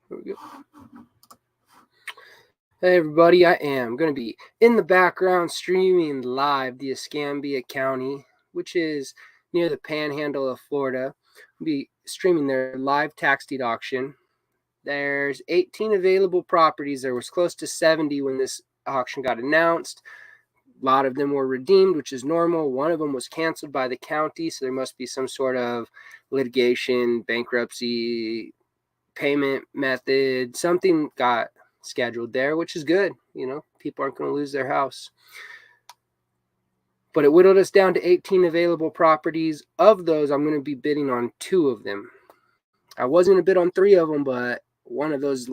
There we go. Hey everybody, I am going to be in the background streaming live the Escambia County, which is near the panhandle of Florida. I'll be streaming their live tax deed auction. There's 18 available properties. There was close to 70 when this auction got announced. A lot of them were redeemed, which is normal. One of them was canceled by the county, so there must be some sort of litigation, bankruptcy, payment method. Something got scheduled there, which is good. People aren't going to lose their house. But it whittled us down to 18 available properties. Of those, I'm going to be bidding on 2 of them. I was going to bid on 3 of them, but one of those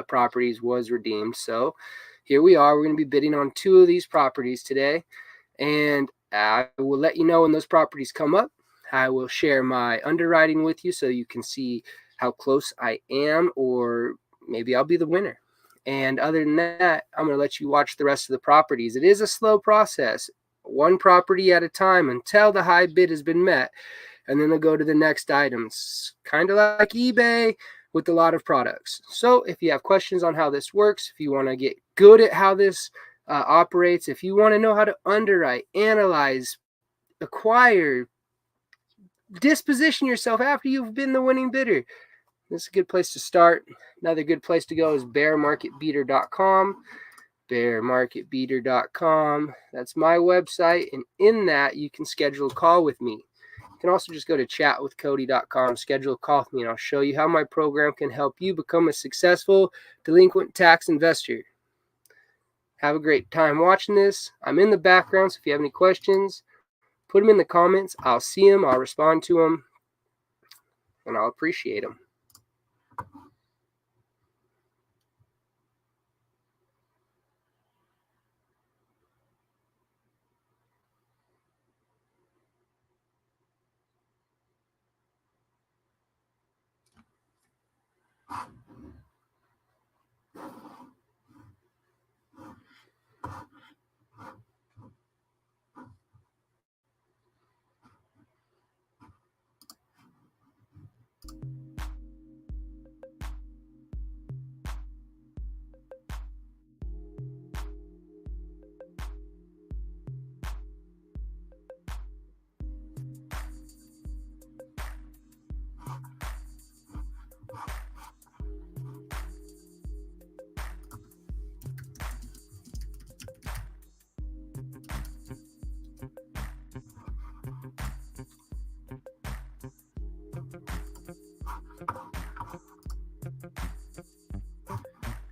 properties was redeemed. So here we are. We're going to be bidding on 2 of these properties today. And I will let you know when those properties come up. I will share my underwriting with you so you can see how close I am, or maybe I'll be the winner. And other than that, I'm going to let you watch the rest of the properties. It is a slow process, one property at a time until the high bid has been met. And then they'll go to the next items, kind of like eBay with a lot of products. So if you have questions on how this works, if you want to get good at how this operates, if you want to know how to underwrite, analyze, acquire, disposition yourself after you've been the winning bidder, this is a good place to start. Another good place to go is bearmarketbeater.com. bearmarketbeater.com. That's my website, and in that you can schedule a call with me. You can also just go to chatwithcody.com, schedule a call with me, and I'll show you how my program can help you become a successful delinquent tax investor. Have a great time watching this. I'm in the background, so if you have any questions, put them in the comments. I'll see them, I'll respond to them, and I'll appreciate them.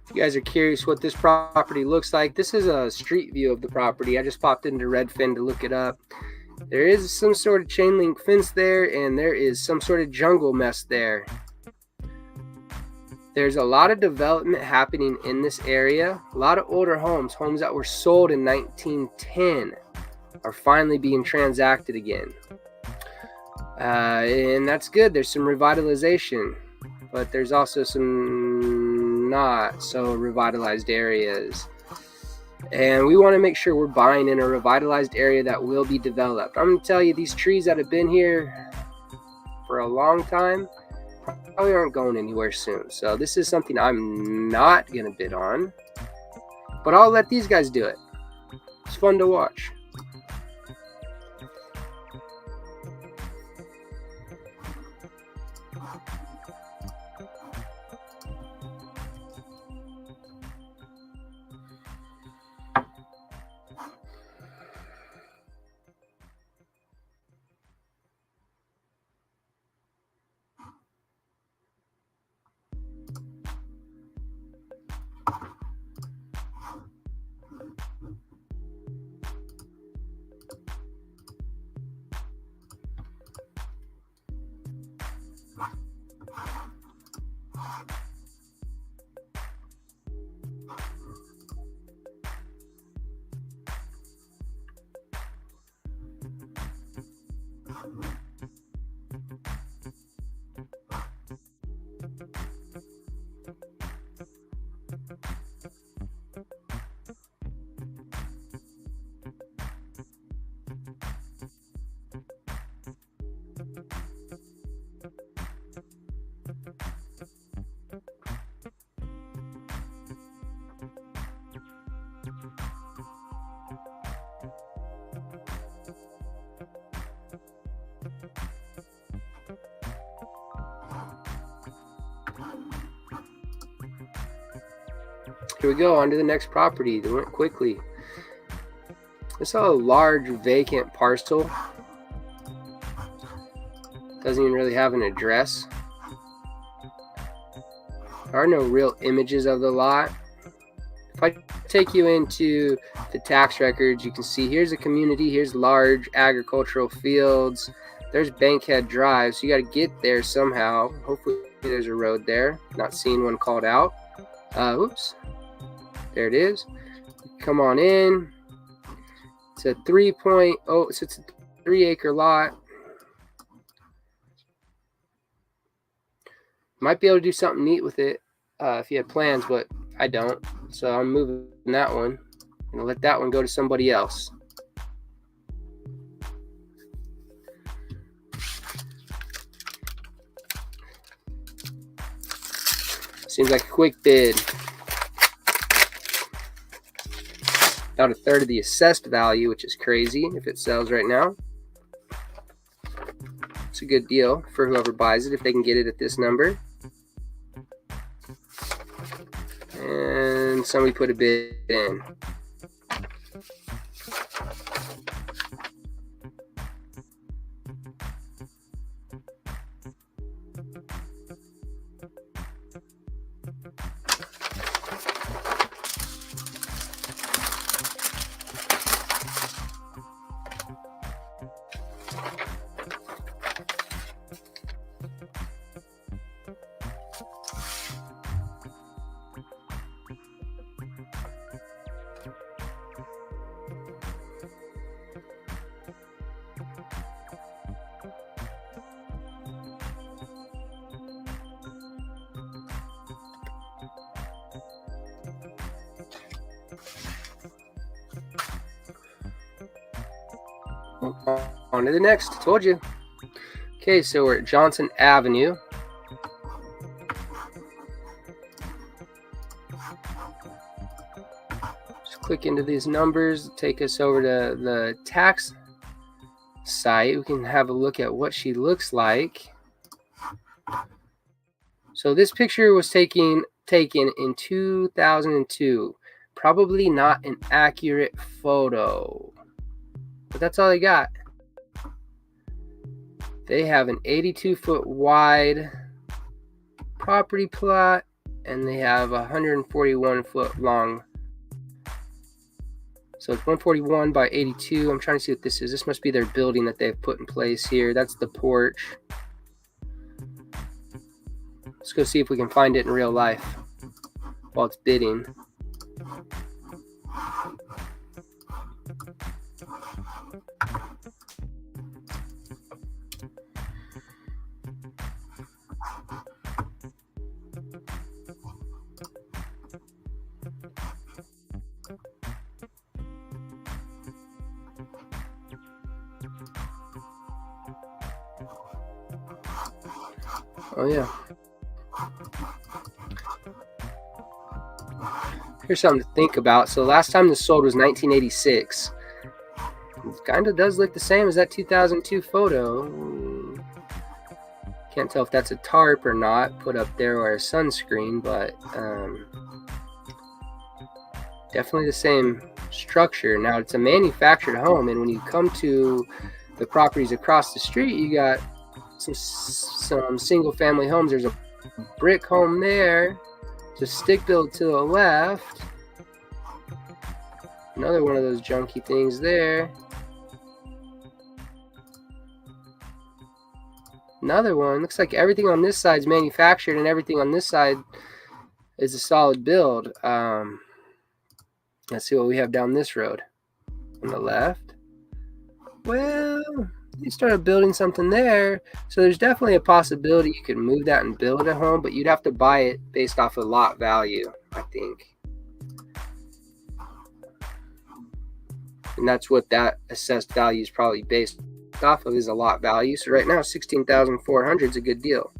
If you guys are curious what this property looks like, this is a street view of the property. I just popped into Redfin to look it up. There is some sort of chain link fence there, and there is some sort of jungle mess there. There's a lot of development happening in this area. A lot of older homes that were sold in 1910 are finally being transacted again. And that's good. There's some revitalization, but there's also some not so revitalized areas. And we want to make sure we're buying in a revitalized area that will be developed. I'm going to tell you, these trees that have been here for a long time probably aren't going anywhere soon. So this is something I'm not going to bid on, but I'll let these guys do it. It's fun to watch. Here we go, on to the next property. They went quickly. This is a large vacant parcel. Doesn't even really have an address. There are no real images of the lot. If I take you into the tax records, you can see here's a community, here's large agricultural fields, there's Bankhead Drive, so you got to get there somehow. Hopefully there's a road there. Not seeing one called out. Oops. There it is. Come on in. It's a 3.0, so it's a 3-acre lot. Might be able to do something neat with it if you had plans, but I don't. So I'm moving that one. I'm going to let that one go to somebody else. Seems like a quick bid. About a third of the assessed value, which is crazy if it sells right now. It's a good deal for whoever buys it if they can get it at this number. And somebody put a bid in. On to the next. Told you. Okay, so we're at Johnson Avenue. Just click into these numbers, take us over to the tax site. We can have a look at what she looks like. So this picture was taken in 2002. Probably not an accurate photo, but that's all they got. They have an 82-foot wide property plot, and they have a 141-foot long. So it's 141 by 82. I'm trying to see what this is. This must be their building that they've put in place here. That's the porch. Let's go see if we can find it in real life while it's bidding. Oh yeah. Here's something to think about. So last time this sold was 1986. It kind of does look the same as that 2002 photo. Can't tell if that's a tarp or not put up there or a sunscreen, but definitely the same structure. Now it's a manufactured home, and when you come to the properties across the street, you got some single family homes. There's a brick home there. There's a stick build to the left. Another one of those junky things there. Another one. Looks like everything on this side is manufactured and everything on this side is a solid build. Let's see what we have down this road. On the left. Well, you started building something there, so there's definitely a possibility you could move that and build a home, but you'd have to buy it based off of lot value, I think. And that's what that assessed value is probably based off of, is a lot value. So right now, $16,400 is a good deal.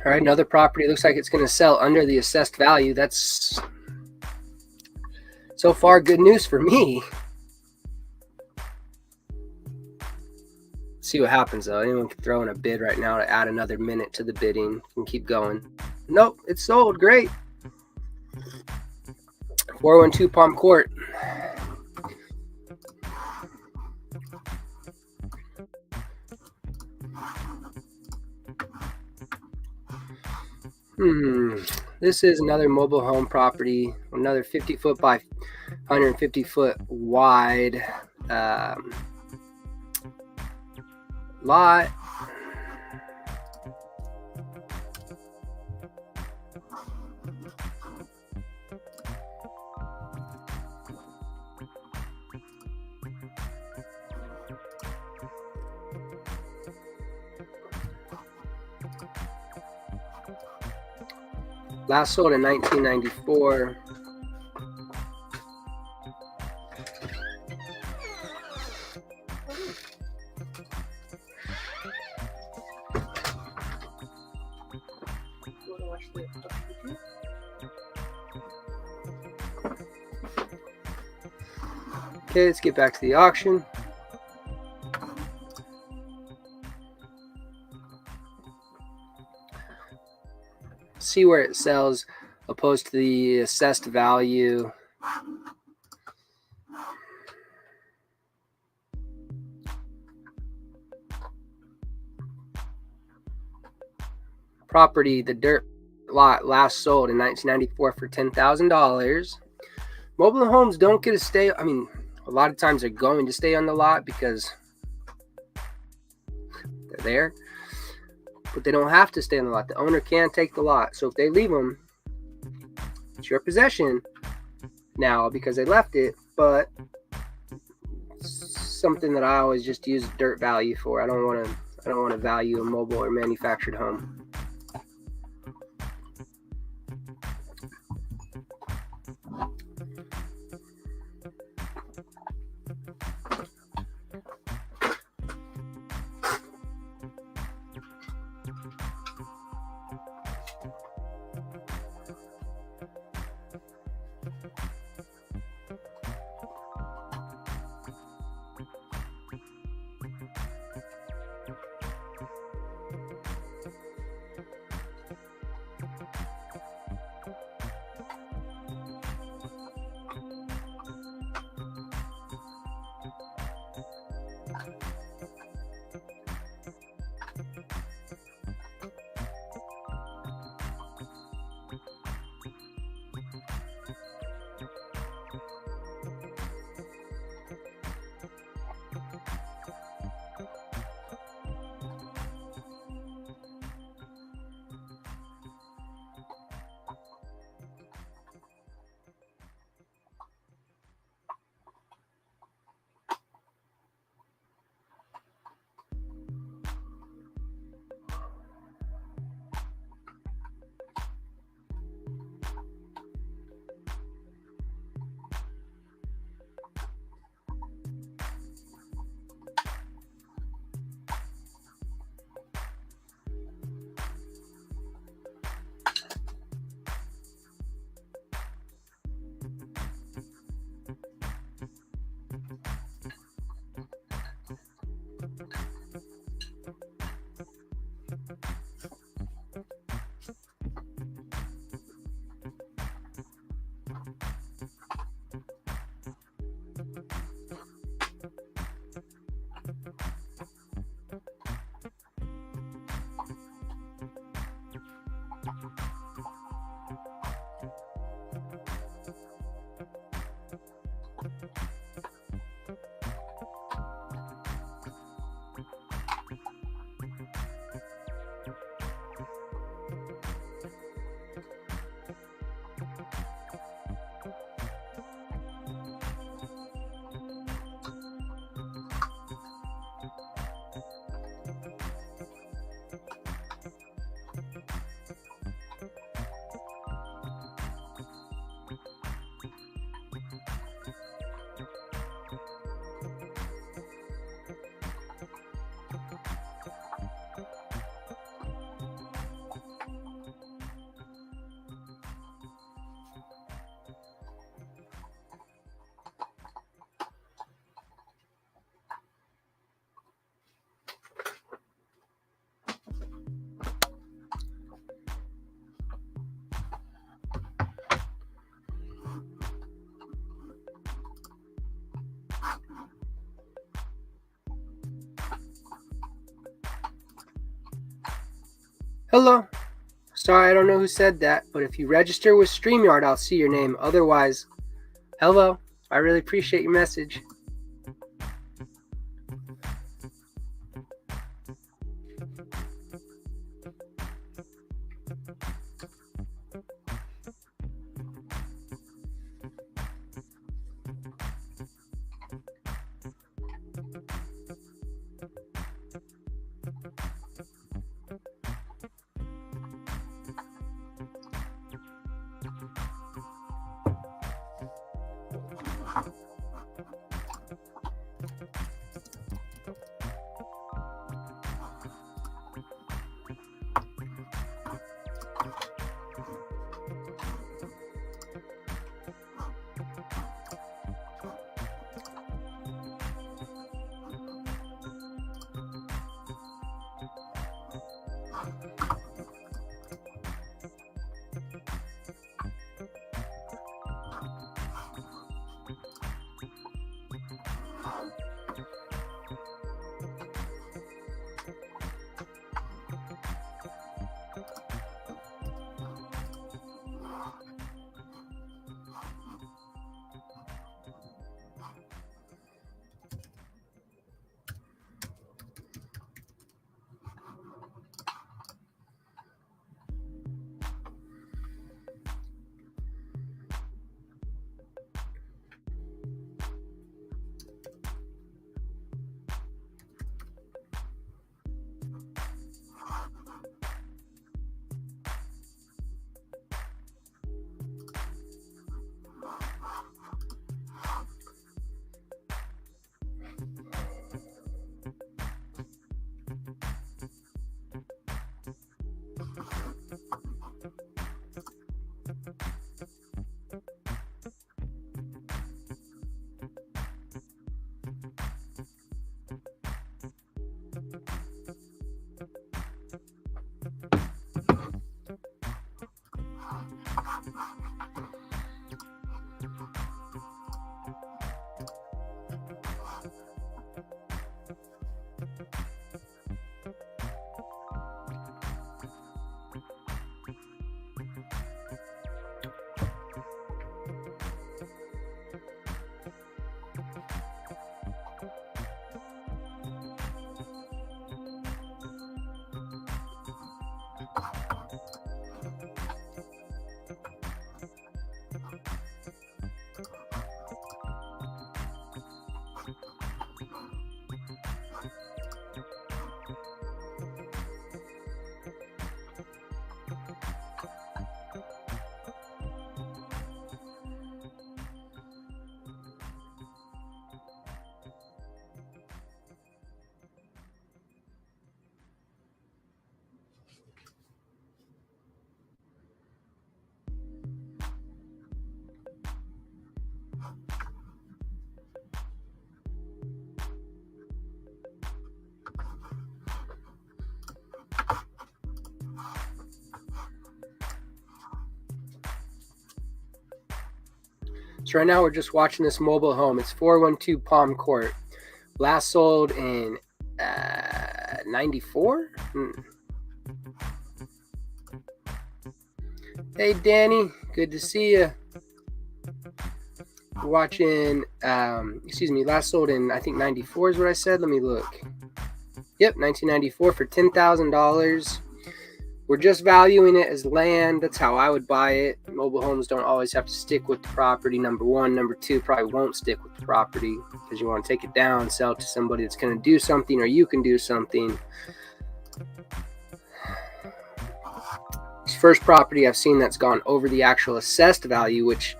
All right, another property looks like it's going to sell under the assessed value. That's so far good news for me. See what happens though. Anyone can throw in a bid right now to add another minute to the bidding and keep going. Nope, it's sold. Great. 412 Palm Court. This is another mobile home property, another 50-foot by 150-foot wide lot. Last sold in 1994. Okay, let's get back to the auction. See where it sells opposed to the assessed value. Property, the dirt lot, last sold in 1994 for $10,000. Mobile homes don't get to stay. I mean, a lot of times they're going to stay on the lot because they're there, but they don't have to stay on the lot. The owner can take the lot. So if they leave them, it's your possession now because they left it, but something that I always just use dirt value for. I don't want to value a mobile or manufactured home. Hello. Sorry, I don't know who said that, but if you register with StreamYard, I'll see your name. Otherwise, hello. I really appreciate your message. So right now we're just watching this mobile home. It's 412 Palm Court. Last sold in 94? Hey Danny, good to see you. Watching, last sold in, I think 94 is what I said. Let me look. Yep, 1994 for $10,000. We're just valuing it as land. That's how I would buy it. Mobile homes don't always have to stick with the property, number one. Number two, probably won't stick with the property because you want to take it down, sell it to somebody that's going to do something, or you can do something. This first property I've seen that's gone over the actual assessed value, which,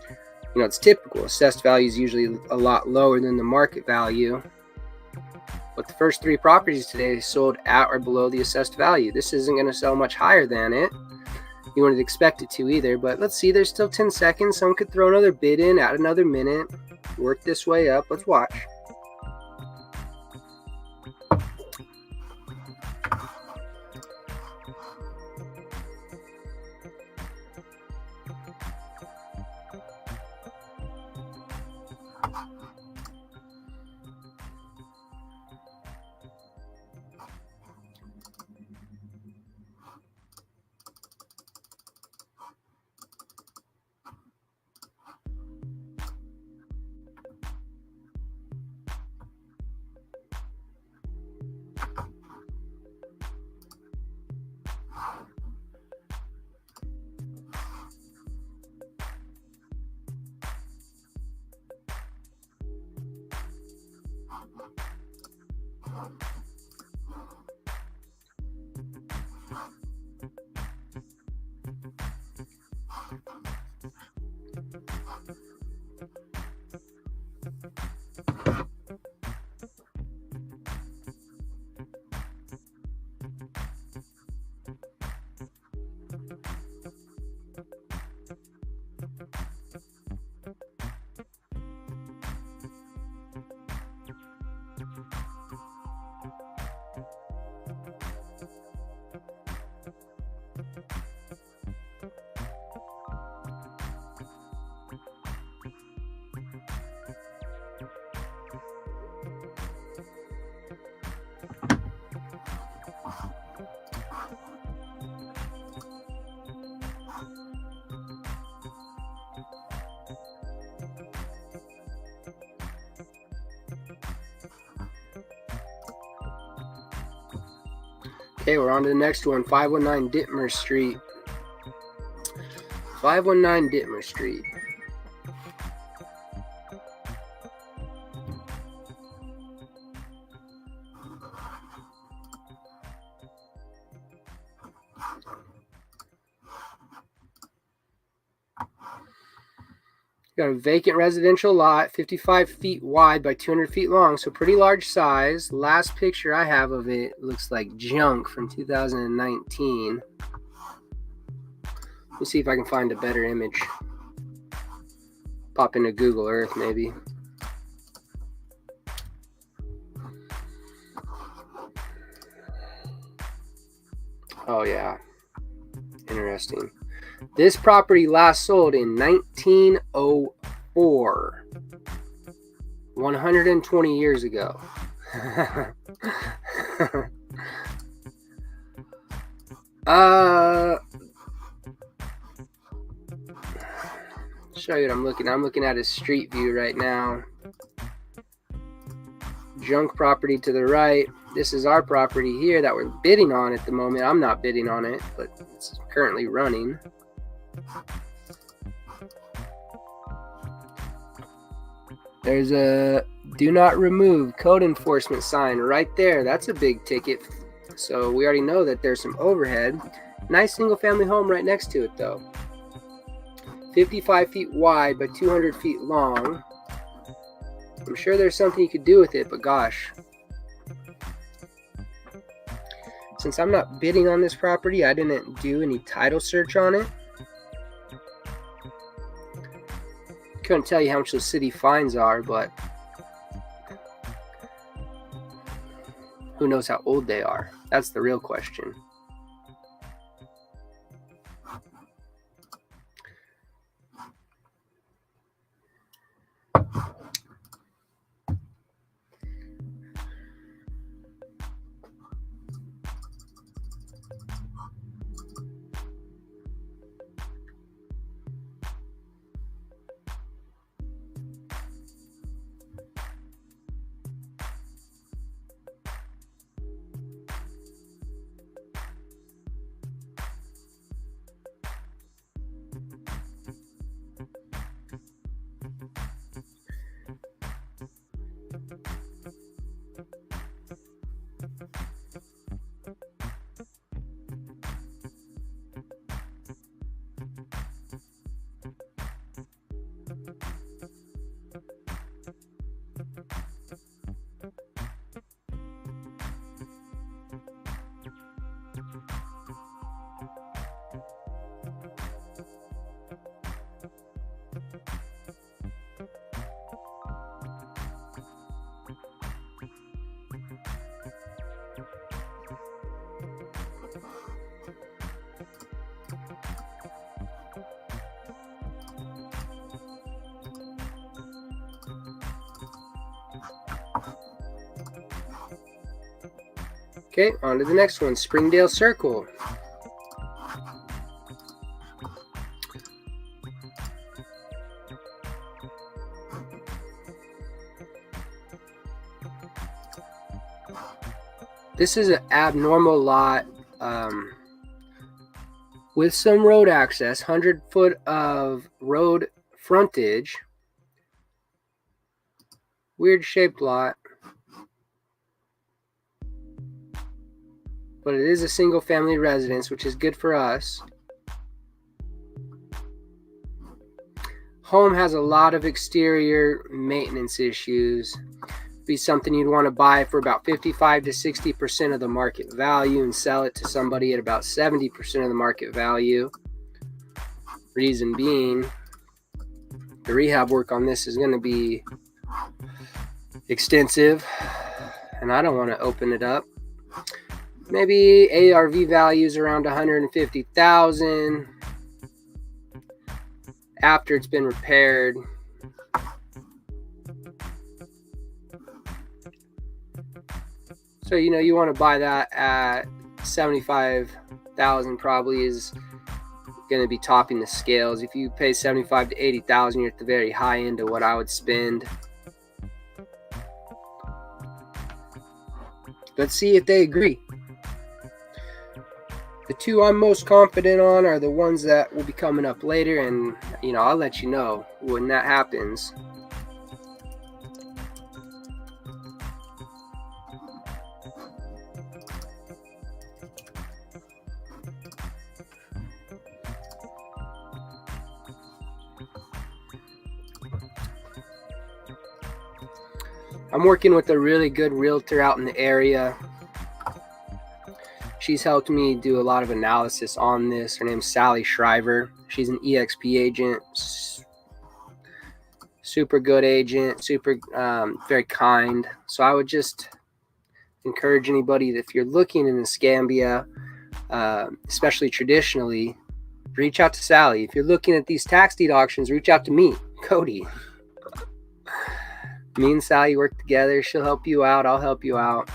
you know, it's typical. Assessed value is usually a lot lower than the market value. But the first three properties today sold at or below the assessed value. This isn't going to sell much higher than it. You wouldn't expect it to either. But let's see, there's still 10 seconds. Someone could throw another bid in, add another minute, work this way up. Let's watch. Okay, we're on to the next one, 519 Dittmer Street. 519 Dittmer Street. Got a vacant residential lot, 55 feet wide by 200 feet long, so pretty large size. Last picture I have of it looks like junk from 2019. Let me see if I can find a better image. Pop into Google Earth, maybe. Oh, yeah. Interesting. This property last sold in 1904. 120 years ago. Show you what I'm looking at. I'm looking at a street view right now. Junk property to the right. This is our property here that we're bidding on at the moment. I'm not bidding on it, but it's currently running. There's a do not remove code enforcement sign right there. That's a big ticket. So we already know that there's some overhead. Nice single family home right next to it though. 55 feet wide by 200 feet long. I'm sure there's something you could do with it, but gosh. Since I'm not bidding on this property, I didn't do any title search on it. Couldn't tell you how much the city fines are, but who knows how old they are? That's the real question. Okay, on to the next one, Springdale Circle. This is an abnormal lot with some road access, 100 foot of road frontage. Weird shaped lot. but it is a single family residence, which is good for us. Home has a lot of exterior maintenance issues. Be something you'd want to buy for about 55 to 60% of the market value and sell it to somebody at about 70% of the market value. Reason being, the rehab work on this is going to be extensive, and I don't want to open it up. Maybe ARV values around 150,000 after it's been repaired. So, you want to buy that at 75,000 probably is going to be topping the scales. If you pay 75 to 80,000, you're at the very high end of what I would spend. Let's see if they agree. The two I'm most confident on are the ones that will be coming up later, and I'll let you know when that happens. I'm working with a really good realtor out in the area. She's helped me do a lot of analysis on this. Her name's Sally Shriver. She's an EXP agent. Super good agent. Very kind. So I would just encourage anybody that if you're looking in Escambia, especially traditionally, reach out to Sally. If you're looking at these tax deed auctions, reach out to me, Cody. Me and Sally work together. She'll help you out. I'll help you out.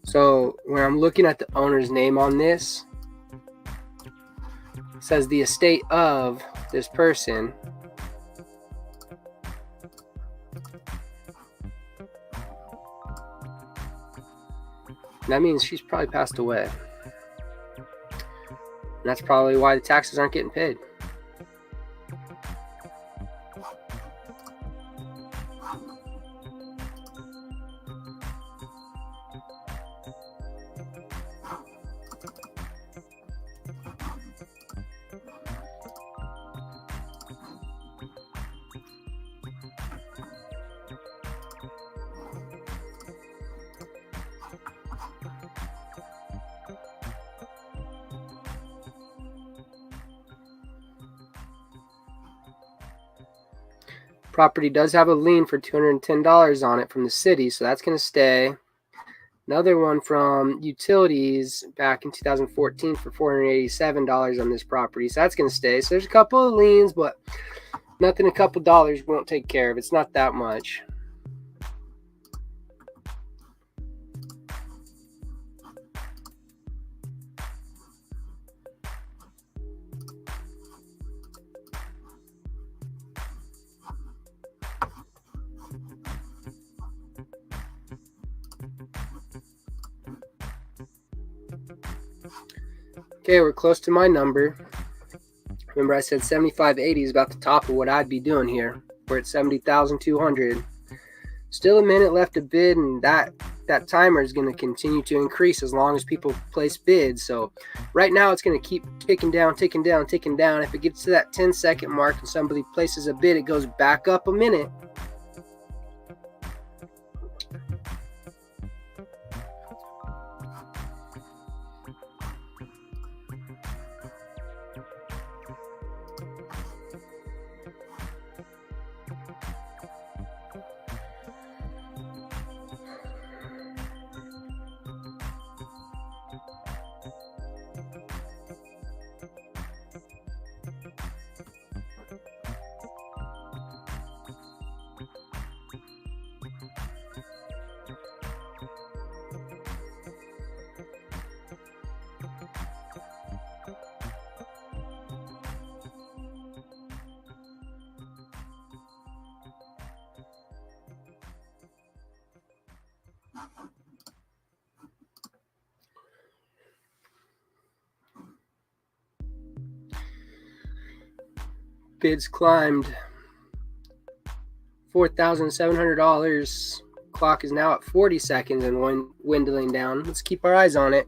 So when I'm looking at the owner's name on this, it says the estate of this person. That means she's probably passed away. And that's probably why the taxes aren't getting paid. Property does have a lien for $210 on it from the city, so that's going to stay. Another one from utilities back in 2014 for $487 on this property, so that's going to stay. So there's a couple of liens, but nothing a couple dollars won't take care of. It's not that much. Okay, we're close to my number. Remember I said 7580 is about the top of what I'd be doing here. We're at 70,200. Still a minute left to bid, and that timer is going to continue to increase as long as people place bids. So right now it's going to keep ticking down. If it gets to that 10-second mark and somebody places a bid, it goes back up a minute. Bids climbed $4,700. Clock is now at 40 seconds and dwindling down. Let's keep our eyes on it.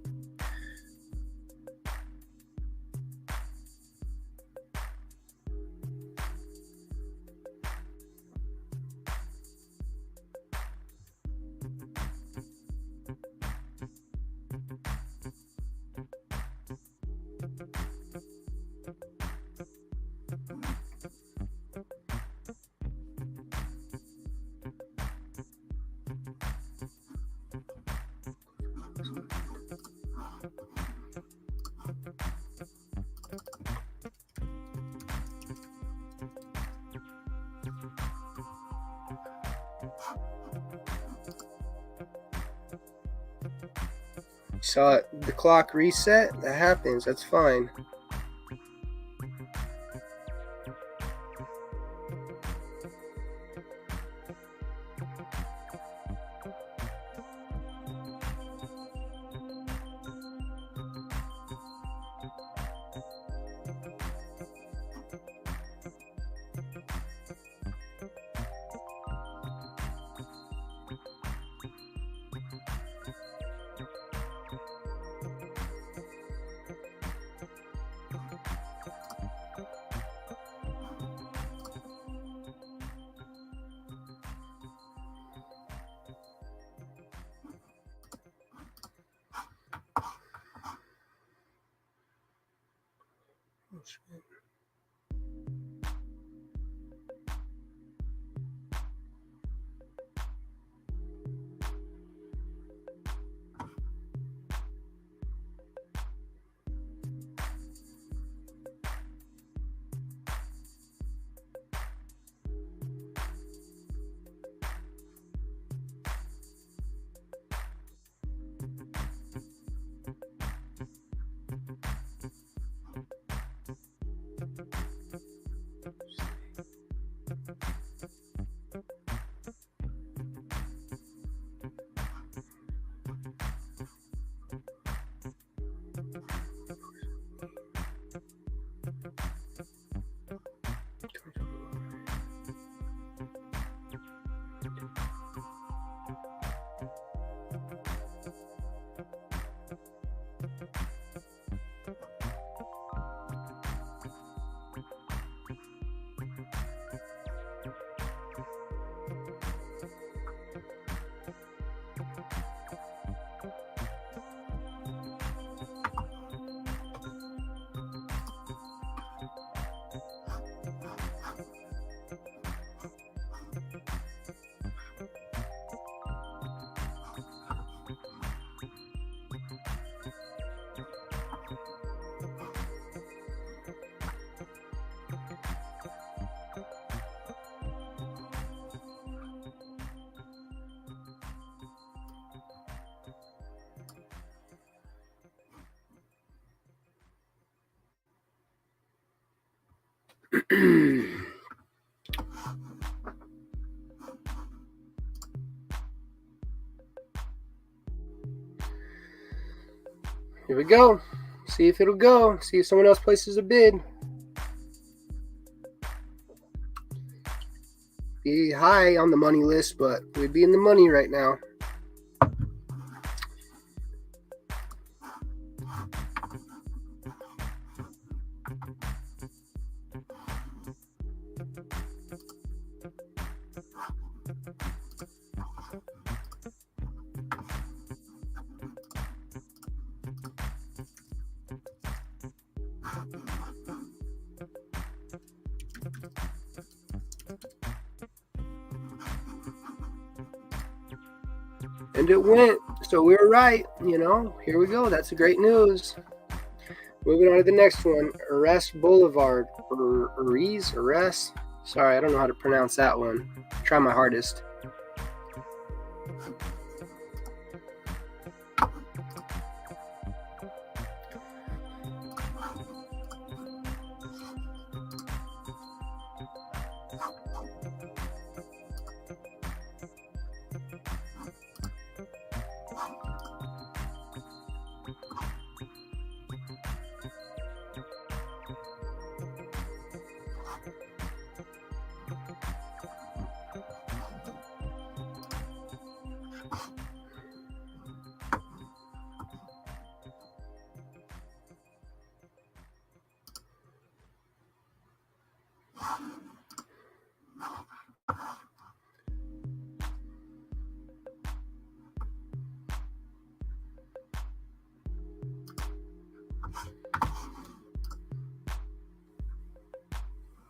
Saw the clock reset. That happens. That's fine. Here we go. See if it'll go. See if someone else places a bid. Be high on the money list, but we'd be in the money right now. And it went. So we were right, you know. Here we go. That's great news. Moving on to the next one. Arrest Boulevard. Arrest. Sorry, I don't know how to pronounce that one. Try my hardest.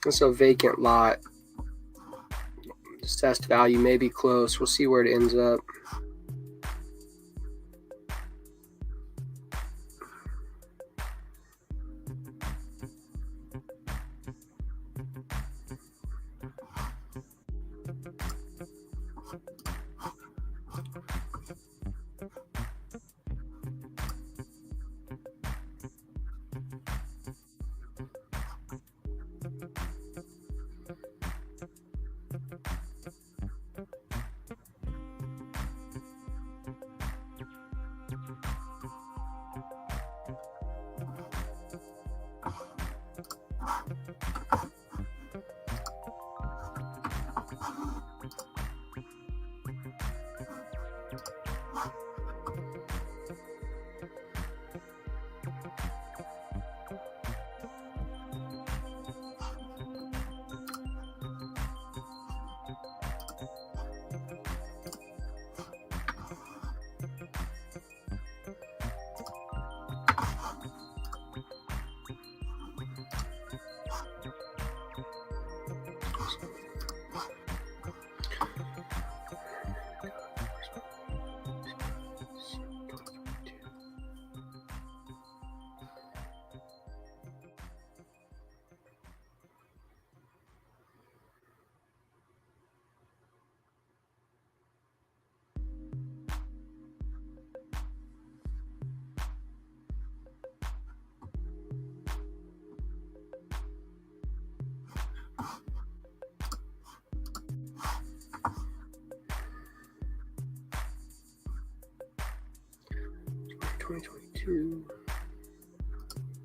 It's a vacant lot. Assessed value may be close. We'll see where it ends up. $2022.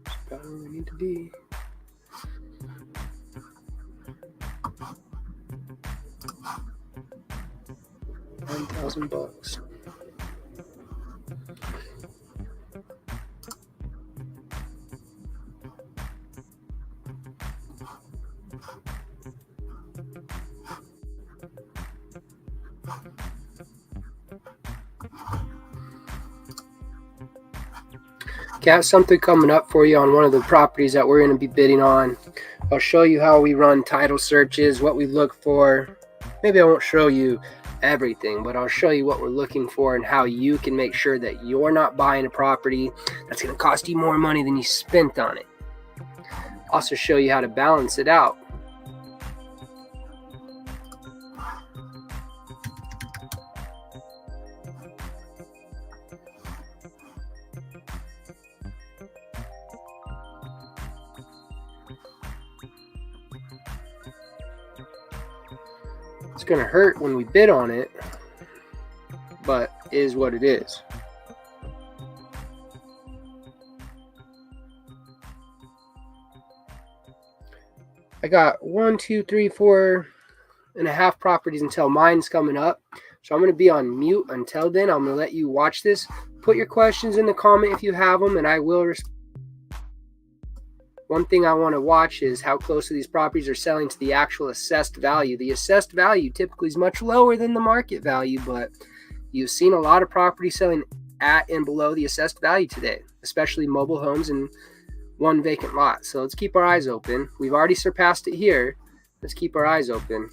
That's about where we need to be. $9,000. Got something coming up for you on one of the properties that we're going to be bidding on. I'll show you how we run title searches, what we look for. Maybe I won't show you everything, but I'll show you what we're looking for and how you can make sure that you're not buying a property that's going to cost you more money than you spent on it. Also show you how to balance it out. It's going to hurt when we bid on it, but it is what it is. I got 1, 2, 3, 4.5 properties until mine's coming up. So I'm going to be on mute until then. I'm going to let you watch this. Put your questions in the comment if you have them, and I will respond. One thing I want to watch is how close these properties are selling to the actual assessed value. The assessed value typically is much lower than the market value, but you've seen a lot of property selling at and below the assessed value today, especially mobile homes and one vacant lot. So let's keep our eyes open. We've already surpassed it here. Let's keep our eyes open.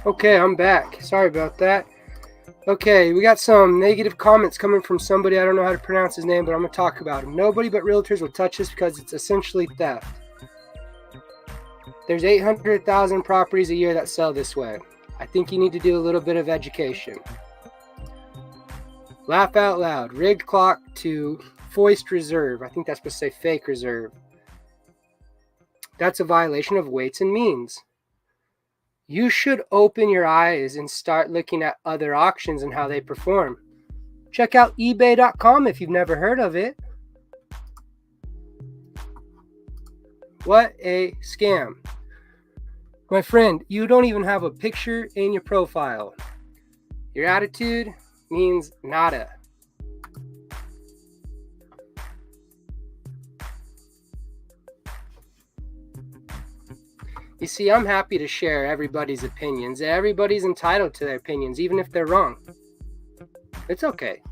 Okay, I'm back. Sorry about that. Okay, we got some negative comments coming from somebody. I don't know how to pronounce his name, but I'm going to talk about him. Nobody but realtors will touch this because it's essentially theft. There's 800,000 properties a year that sell this way. I think you need to do a little bit of education. Laugh out loud. Rigged clock to foist reserve. I think that's supposed to say fake reserve. That's a violation of weights and means. You should open your eyes and start looking at other auctions and how they perform. Check out ebay.com if you've never heard of it. What a scam. My friend, you don't even have a picture in your profile. Your attitude means nada. You see, I'm happy to share everybody's opinions. Everybody's entitled to their opinions, even if they're wrong. It's okay.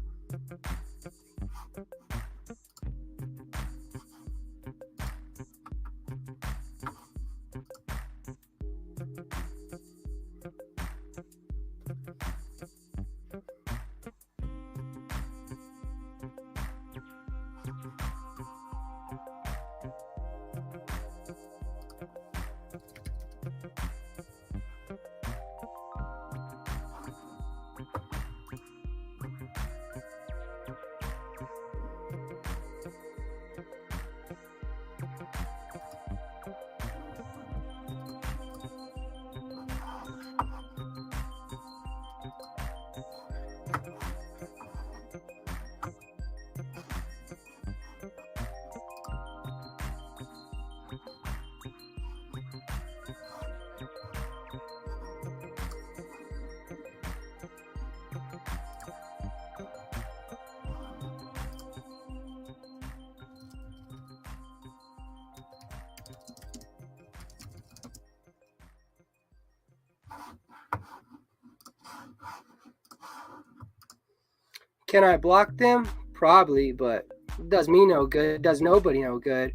Can I block them? Probably, but it does me no good. It does nobody no good.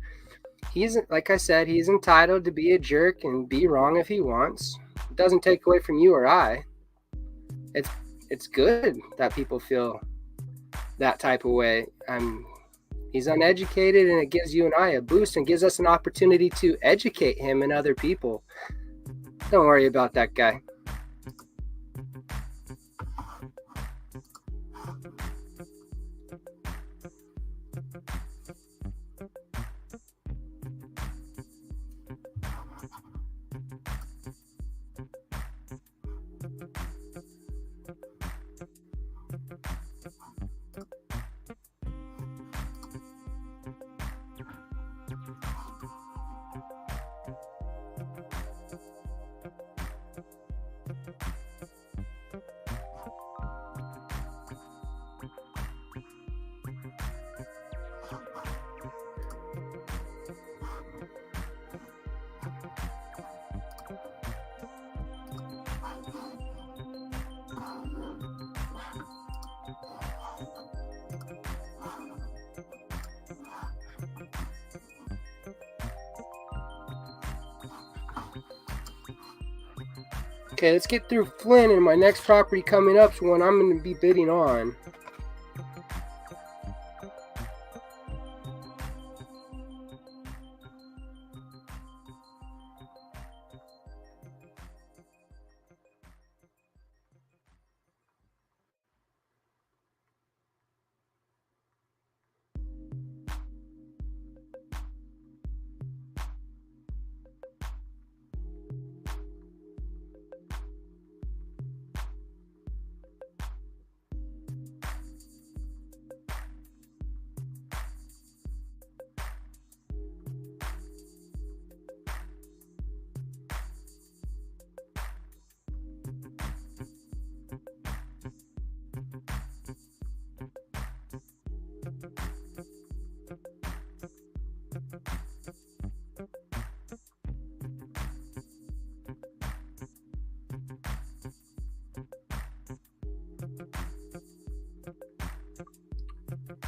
He's, like I said, he's entitled to be a jerk and be wrong if he wants. It doesn't take away from you or I. It's good that people feel that type of way. He's uneducated, and it gives you and I a boost and gives us an opportunity to educate him and other people. Don't worry about that guy. Okay, let's get through Flynn, and my next property coming up is one I'm going to be bidding on.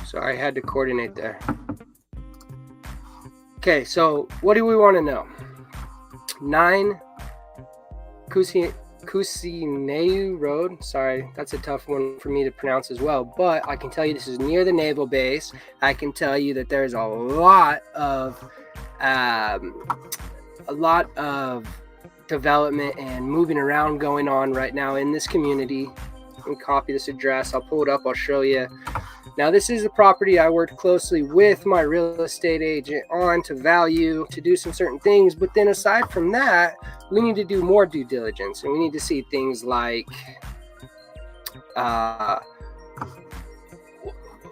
Sorry, I had to coordinate there. Okay, so what do we want to know? 9 Cusino Kusineu Road. Sorry, that's a tough one for me to pronounce as well. But I can tell you this is near the naval base. I can tell you that there's a lot of development and moving around going on right now in this community. Let me copy this address. I'll pull it up. I'll show you. Now, this is the property I worked closely with my real estate agent on to value, to do some certain things. But then aside from that, we need to do more due diligence. And we need to see things like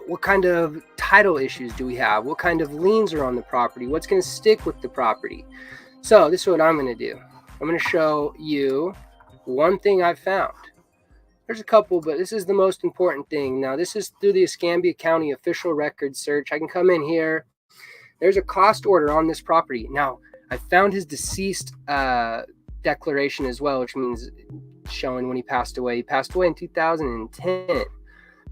what kind of title issues do we have? What kind of liens are on the property? What's going to stick with the property? So this is what I'm going to do. I'm going to show you one thing I've found. There's a couple, but this is the most important thing. Now, this is through the Escambia County official record search. I can come in here. There's a cost order on this property. Now, I found his deceased declaration as well, which means showing when he passed away. He passed away in 2010.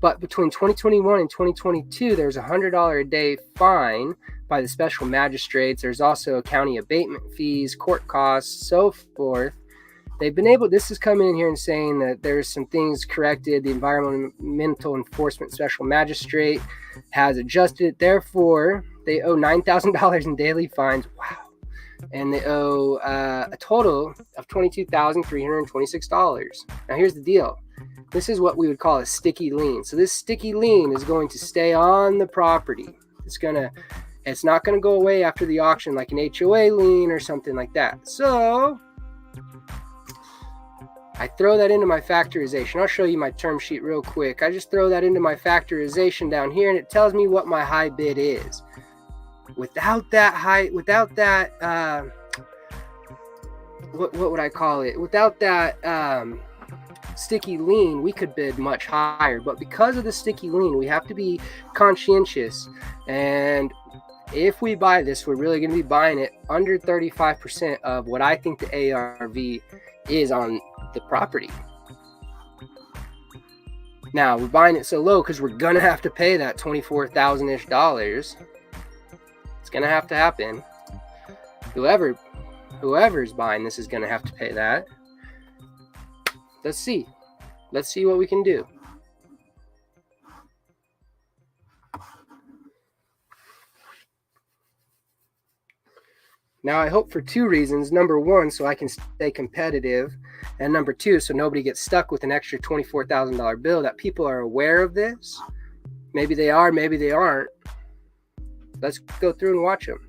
But between 2021 and 2022, there's a $100 a day fine by the special magistrates. There's also county abatement fees, court costs, so forth. They've been able, this is coming in here and saying that there's some things corrected. The Environmental Enforcement Special Magistrate has adjusted it. Therefore, they owe $9,000 in daily fines. Wow. And they owe a total of $22,326. Now, here's the deal. This is what we would call a sticky lien. So this sticky lien is going to stay on the property. It's not going to go away after the auction like an HOA lien or something like that. So I throw that into my factorization. I'll show you my term sheet real quick. I just throw that into my factorization down here, and it tells me what my high bid is. Without that, what would I call it? Without that sticky lien, we could bid much higher. But because of the sticky lien, we have to be conscientious. And if we buy this, we're really going to be buying it under 35% of what I think the ARV is on the property. Now, we're buying it so low because we're going to have to pay that $24,000-ish. It's going to have to happen. Whoever's buying this is going to have to pay that. Let's see what we can do. Now, I hope for two reasons. Number one, so I can stay competitive. And number two, so nobody gets stuck with an extra $24,000 bill, that people are aware of this. Maybe they are, maybe they aren't. Let's go through and watch them.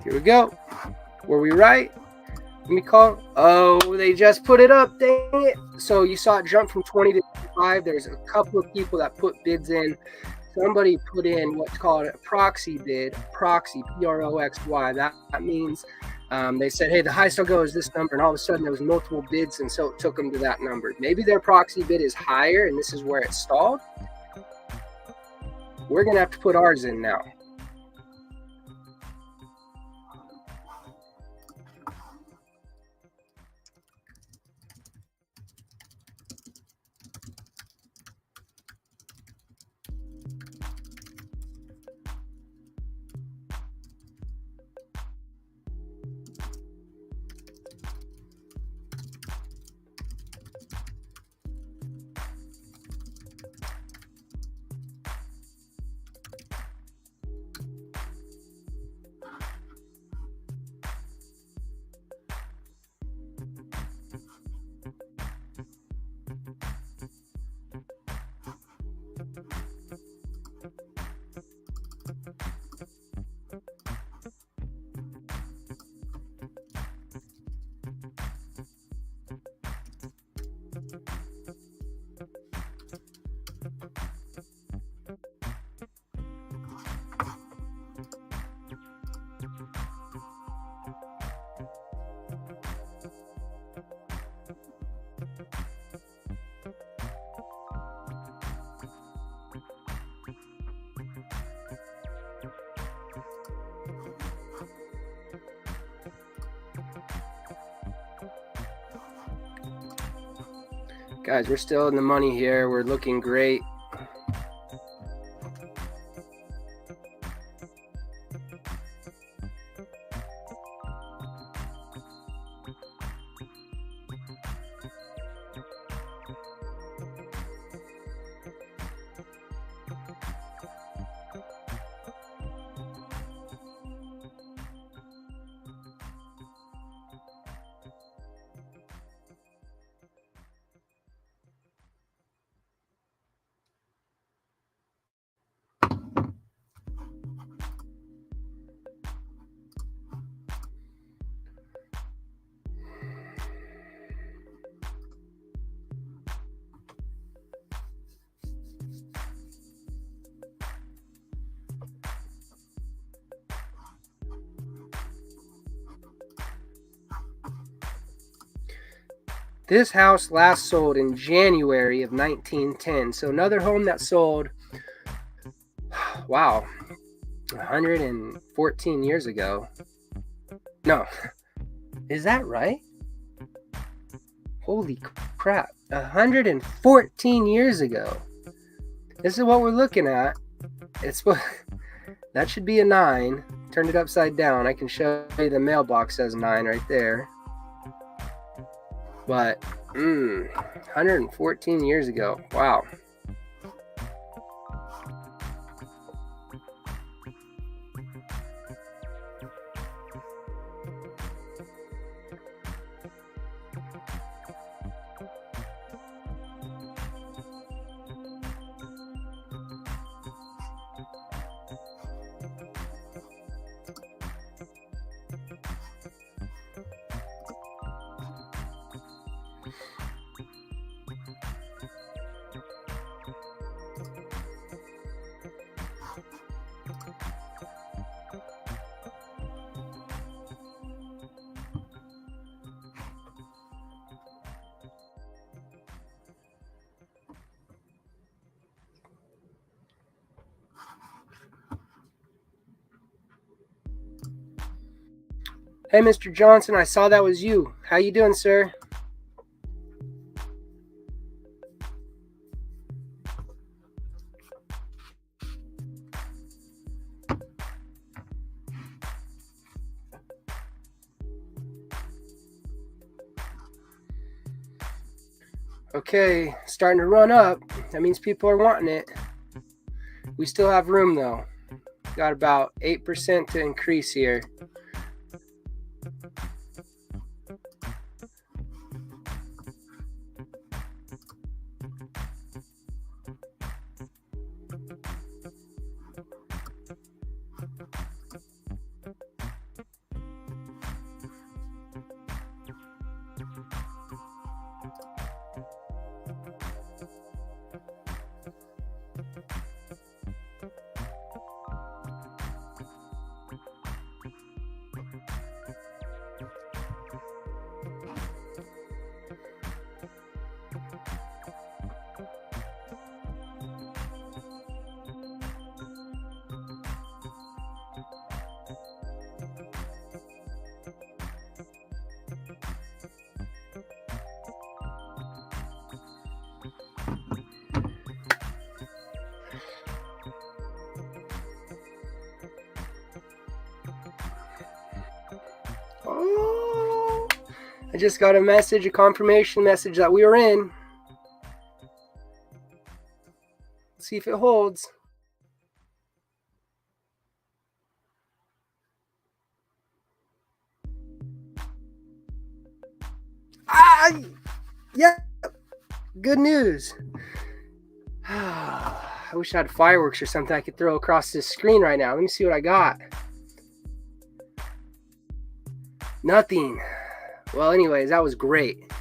Here we go. Were we right? Let me call. Oh, they just put it up. Dang it. So you saw it jump from 20 to 25. There's a couple of people that put bids in. Somebody put in what's called a proxy bid. Proxy, P-R-O-X-Y. That means they said, hey, the highest I'll go is this number. And all of a sudden there was multiple bids, and so it took them to that number. Maybe their proxy bid is higher, and this is where it stalled. We're going to have to put ours in now. Guys, we're still in the money here. We're looking great. This house last sold in January of 1910. So another home that sold, wow, 114 years ago. No, is that right? Holy crap, 114 years ago. This is what we're looking at. That should be a 9. Turned it upside down. I can show you the mailbox says 9 right there. But 114 years ago. Wow. Hey, Mr. Johnson, I saw that was you. How you doing, sir? Okay, starting to run up. That means people are wanting it. We still have room, though. Got about 8% to increase here. Oh, I just got a confirmation message that we were in. Let's see if it holds. Yeah, good news. I wish I had fireworks or something I could throw across this screen right now. Let me see what I got. Nothing. Well, anyways, that was great.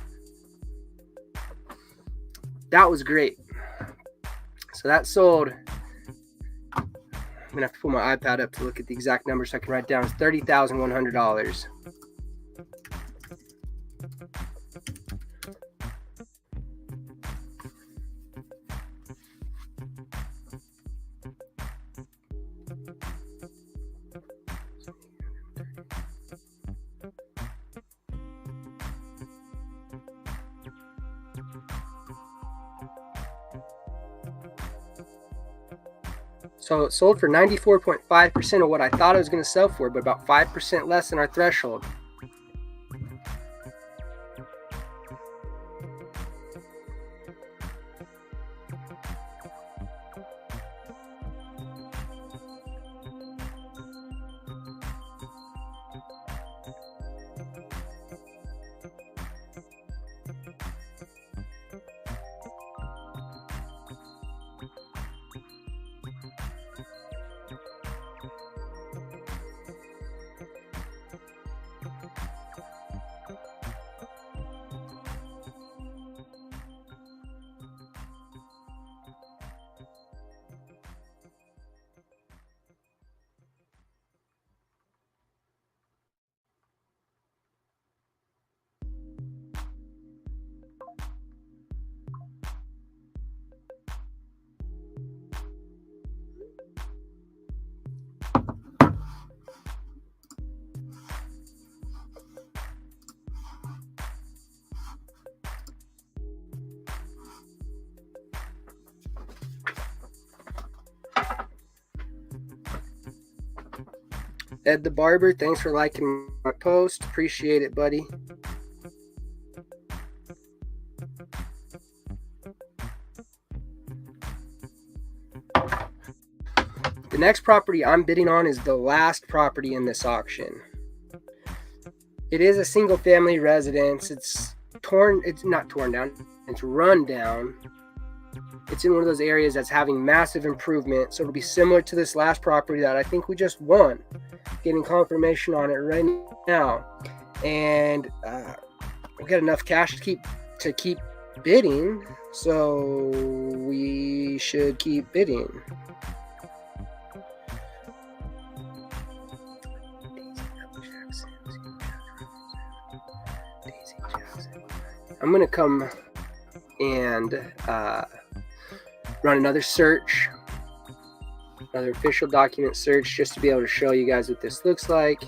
That was great. So that sold. I'm going to have to pull my iPad up to look at the exact number so I can write down. It's $30,100. So it sold for 94.5% of what I thought it was going to sell for, but about 5% less than our threshold. Ed the Barber, thanks for liking my post. Appreciate it, buddy. The next property I'm bidding on is the last property in this auction. It is a single family residence. It's not torn down, it's run down. It's in one of those areas that's having massive improvement. So it'll be similar to this last property that I think we just won. Getting confirmation on it right now. And we got enough cash to keep bidding. So we should keep bidding. I'm going to come and run another search, another official document search, just to be able to show you guys what this looks like.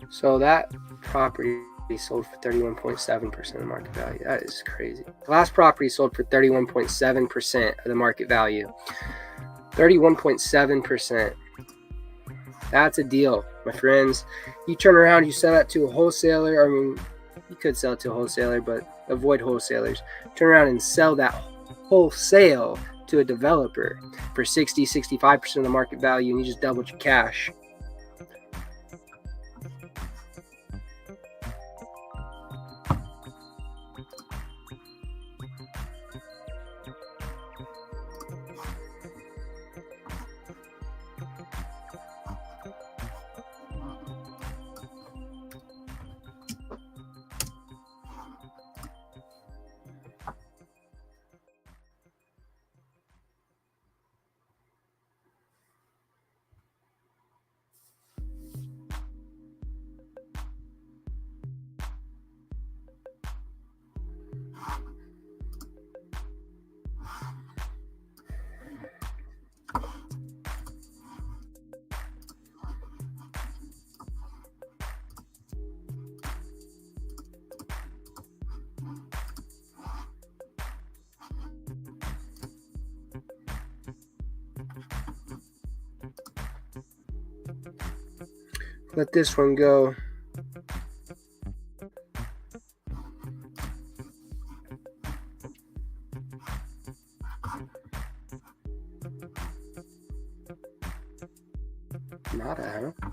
So that property sold for 31.7% of the market value. That is crazy. The last property sold for 31.7% of the market value. 31.7%. That's a deal, my friends. You turn around, you sell that to a wholesaler. I mean, you could sell it to a wholesaler, but avoid wholesalers. Turn around and sell that wholesale to a developer for 65% of the market value, and you just doubled your cash. Let this one go. Nada, huh?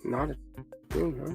Not a thing, huh?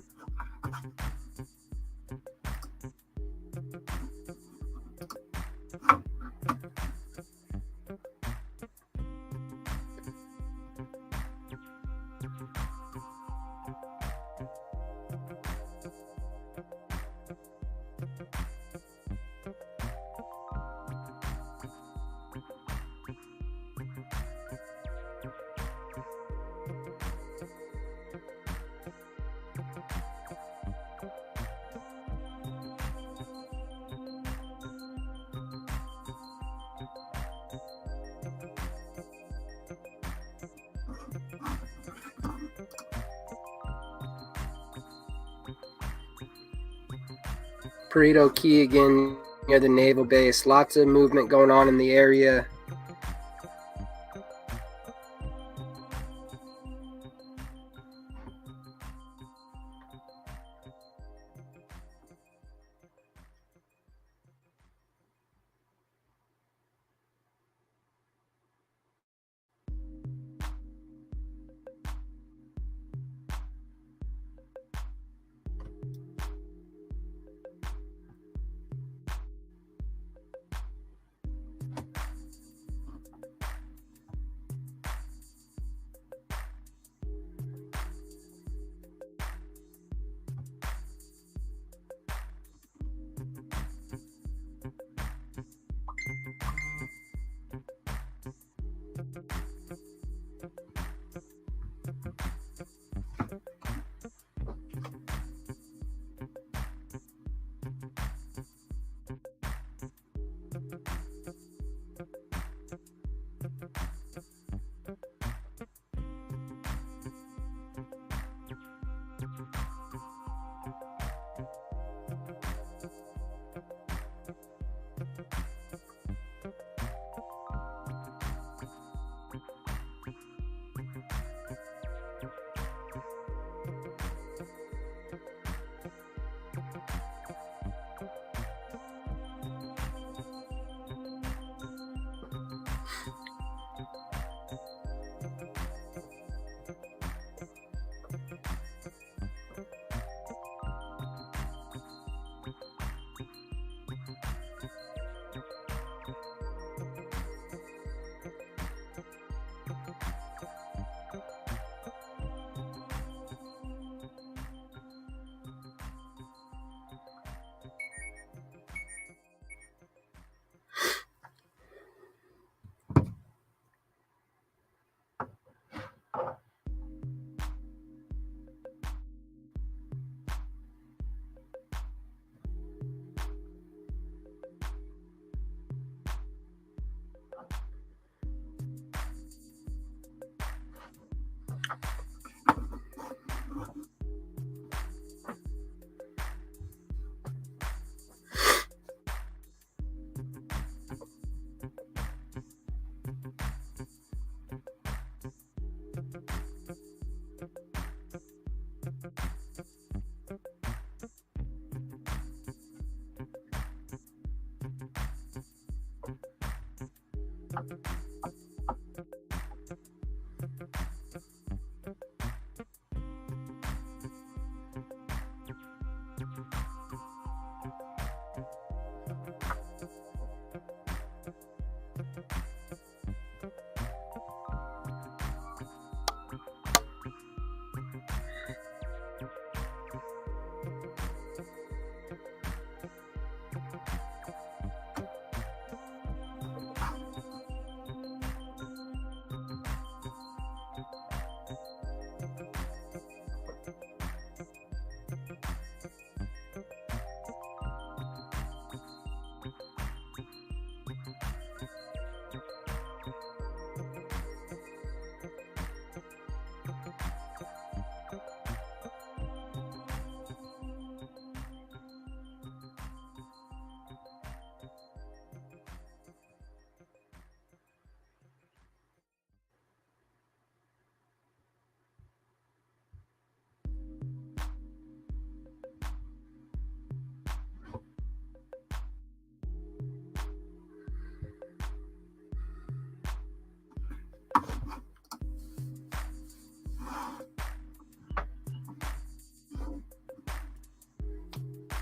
Perito Key again near the naval base. Lots of movement going on in the area.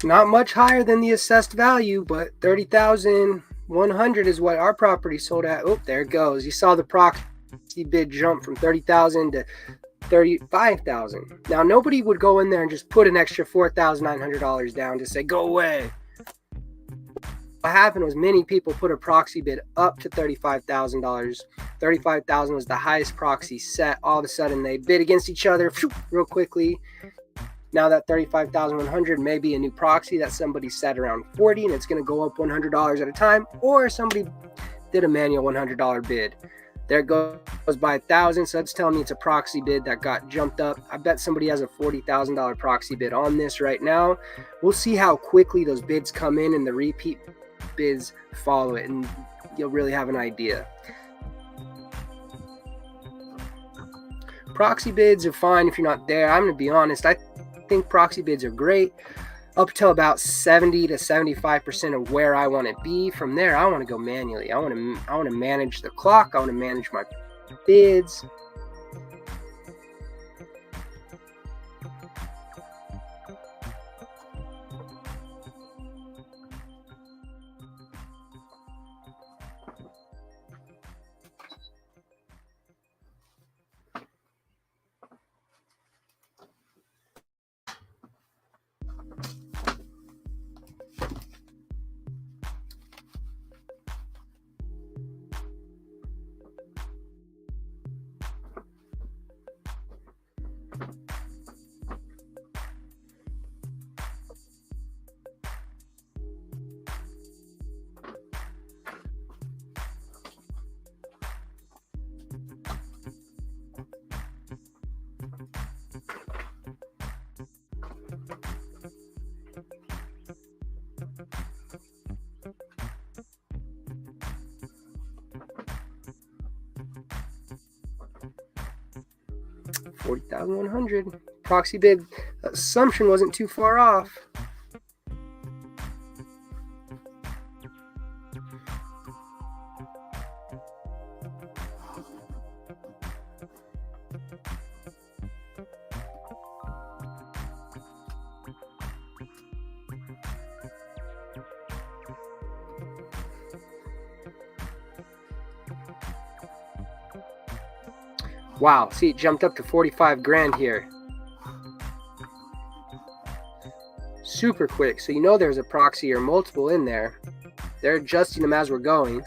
Not much higher than the assessed value, but 30,100 is what our property sold at. Oh, there it goes. You saw the proxy bid jump from 30,000 to 35,000. Now, nobody would go in there and just put an extra $4,900 down to say, go away. What happened was many people put a proxy bid up to $35,000. 35,000 was the highest proxy set. All of a sudden, they bid against each other real quickly. Now that 35,100 may be a new proxy that somebody set around 40 and it's going to go up $100 at a time, or somebody did a manual $100 bid. There it goes by 1,000, so that's telling me it's a proxy bid that got jumped up. I bet somebody has a $40,000 proxy bid on this right now. We'll see how quickly those bids come in and the repeat bids follow it, and you'll really have an idea. Proxy bids are fine if you're not there. I'm going to be honest. I think proxy bids are great up till about 70 to 75% of where I want to be. From there, I want to go manually. I want to manage the clock. I want to manage my bids. $40,100. Proxy bid assumption wasn't too far off. Wow, see, it jumped up to 45 grand here. Super quick. So you know there's a proxy or multiple in there. They're adjusting them as we're going.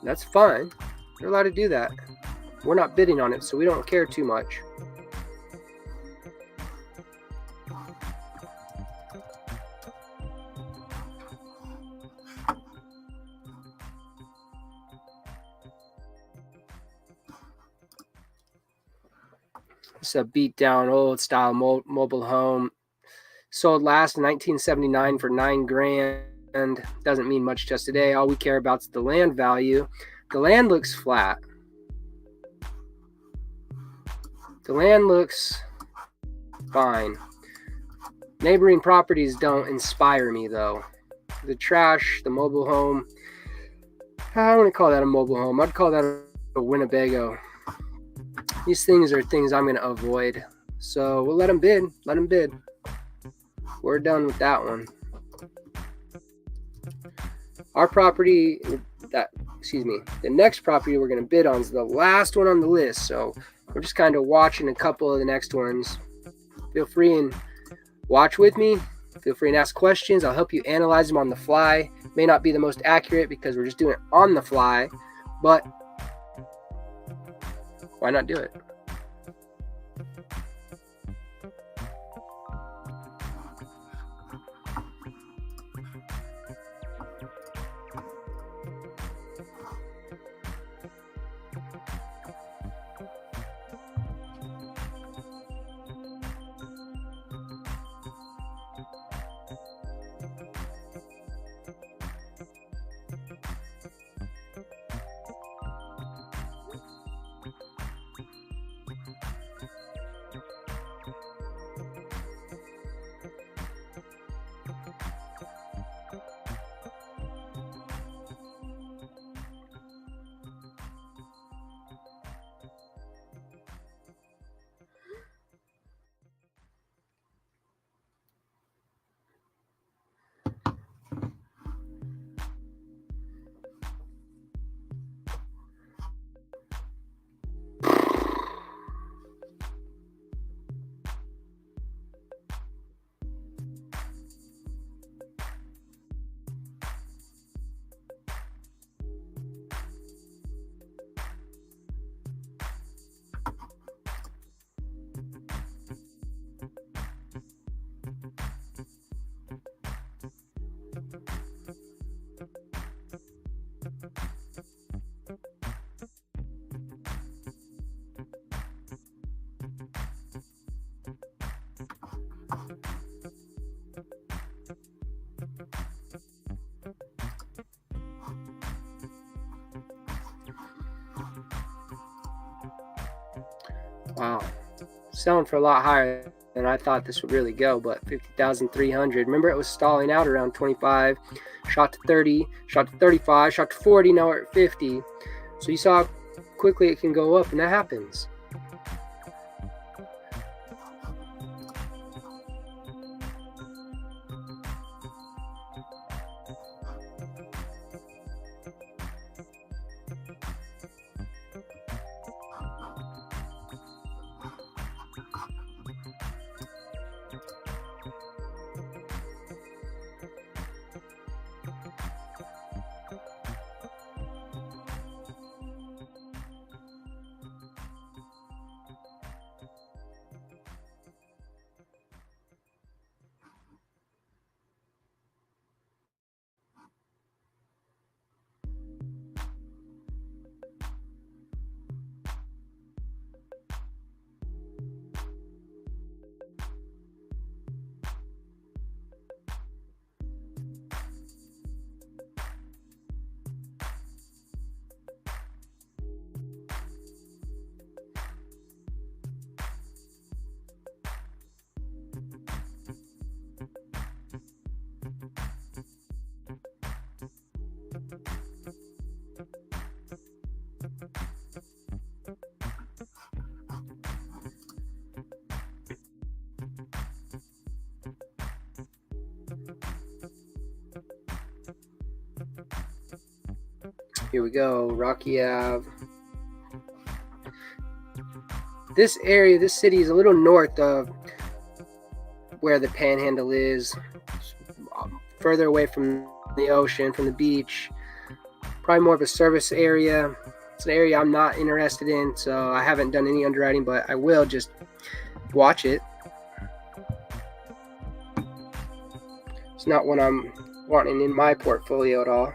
That's fine. They're allowed to do that. We're not bidding on it, so we don't care too much. It's a beat down old style mobile home. Sold last in 1979 for $9 grand. Doesn't mean much to us today. All we care about is the land value. The land looks flat. The land looks fine. Neighboring properties don't inspire me though. The trash, the mobile home. I wouldn't call that a mobile home. I'd call that a Winnebago. These things are things I'm going to avoid. So we'll let them bid. Let them bid. We're done with that one. Our property, the next property we're going to bid on is the last one on the list. So we're just kind of watching a couple of the next ones. Feel free and watch with me. Feel free and ask questions. I'll help you analyze them on the fly. May not be the most accurate because we're just doing it on the fly, but why not do it? Wow. Selling for a lot higher than I thought this would really go, but 50,300. Remember, it was stalling out around 25, shot to 30, shot to 35, shot to 40, now we're at 50. So you saw how quickly it can go up, and that happens. Here we go, Rocky Ave. This area, this city is a little north of where the Panhandle is, further away from the ocean, from the beach. Probably more of a service area. It's an area I'm not interested in, so I haven't done any underwriting, but I will just watch it. It's not what I'm wanting in my portfolio at all.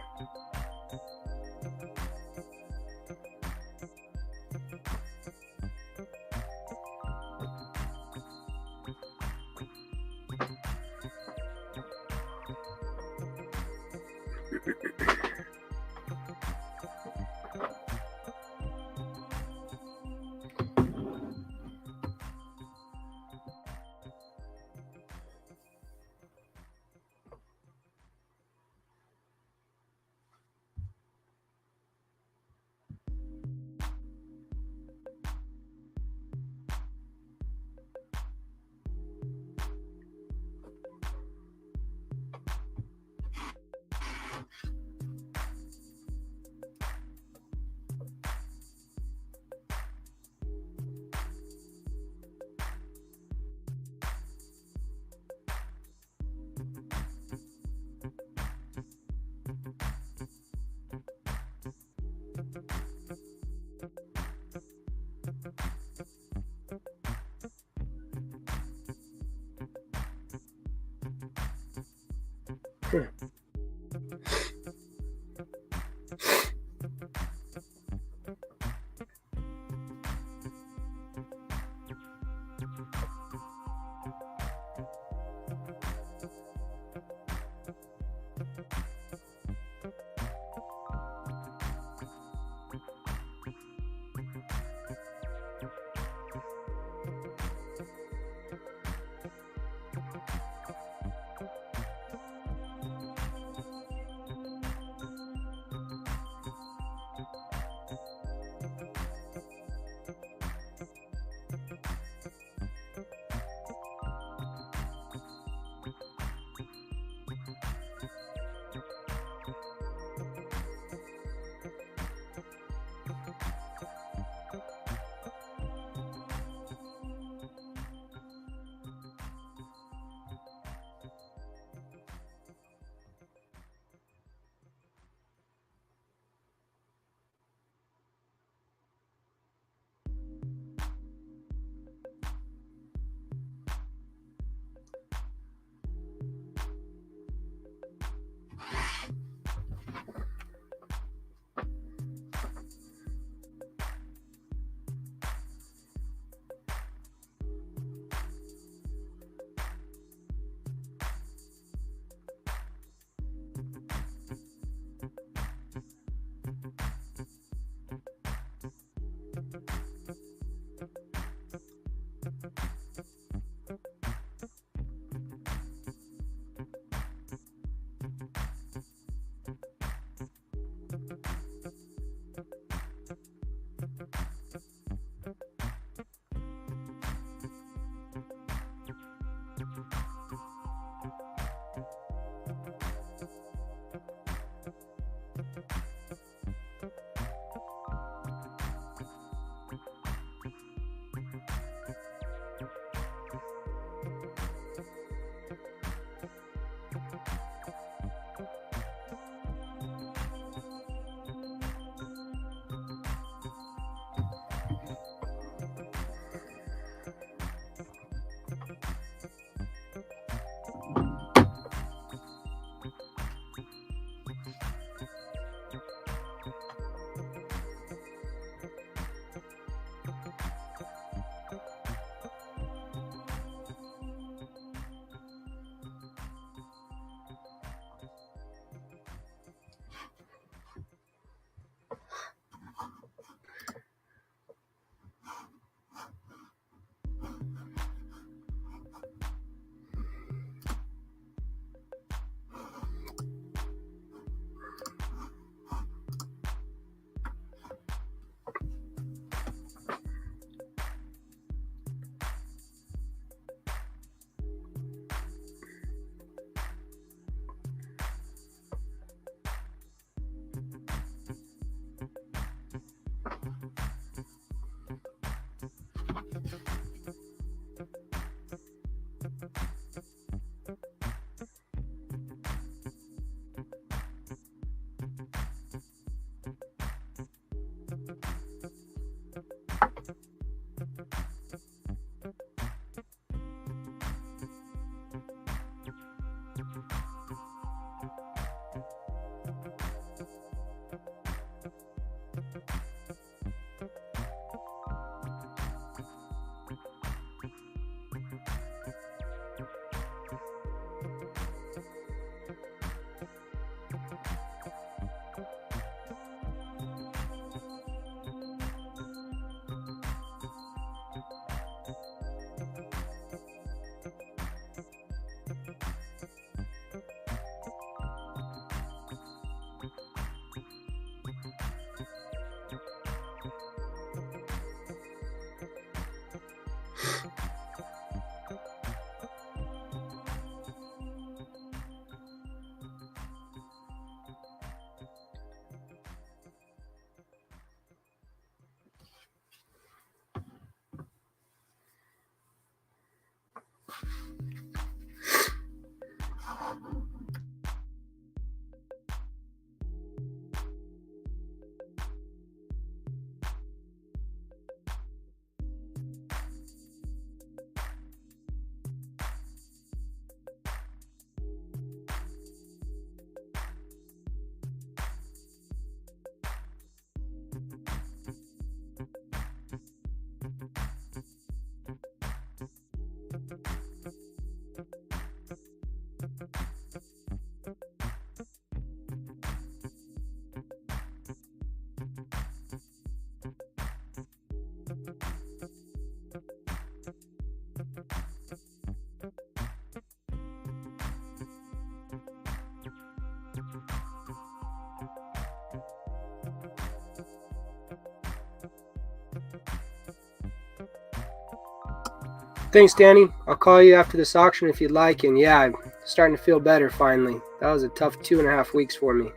Thanks, Danny. I'll call you after this auction if you'd like. And yeah, I'm starting to feel better finally. That was a tough 2.5 weeks for me.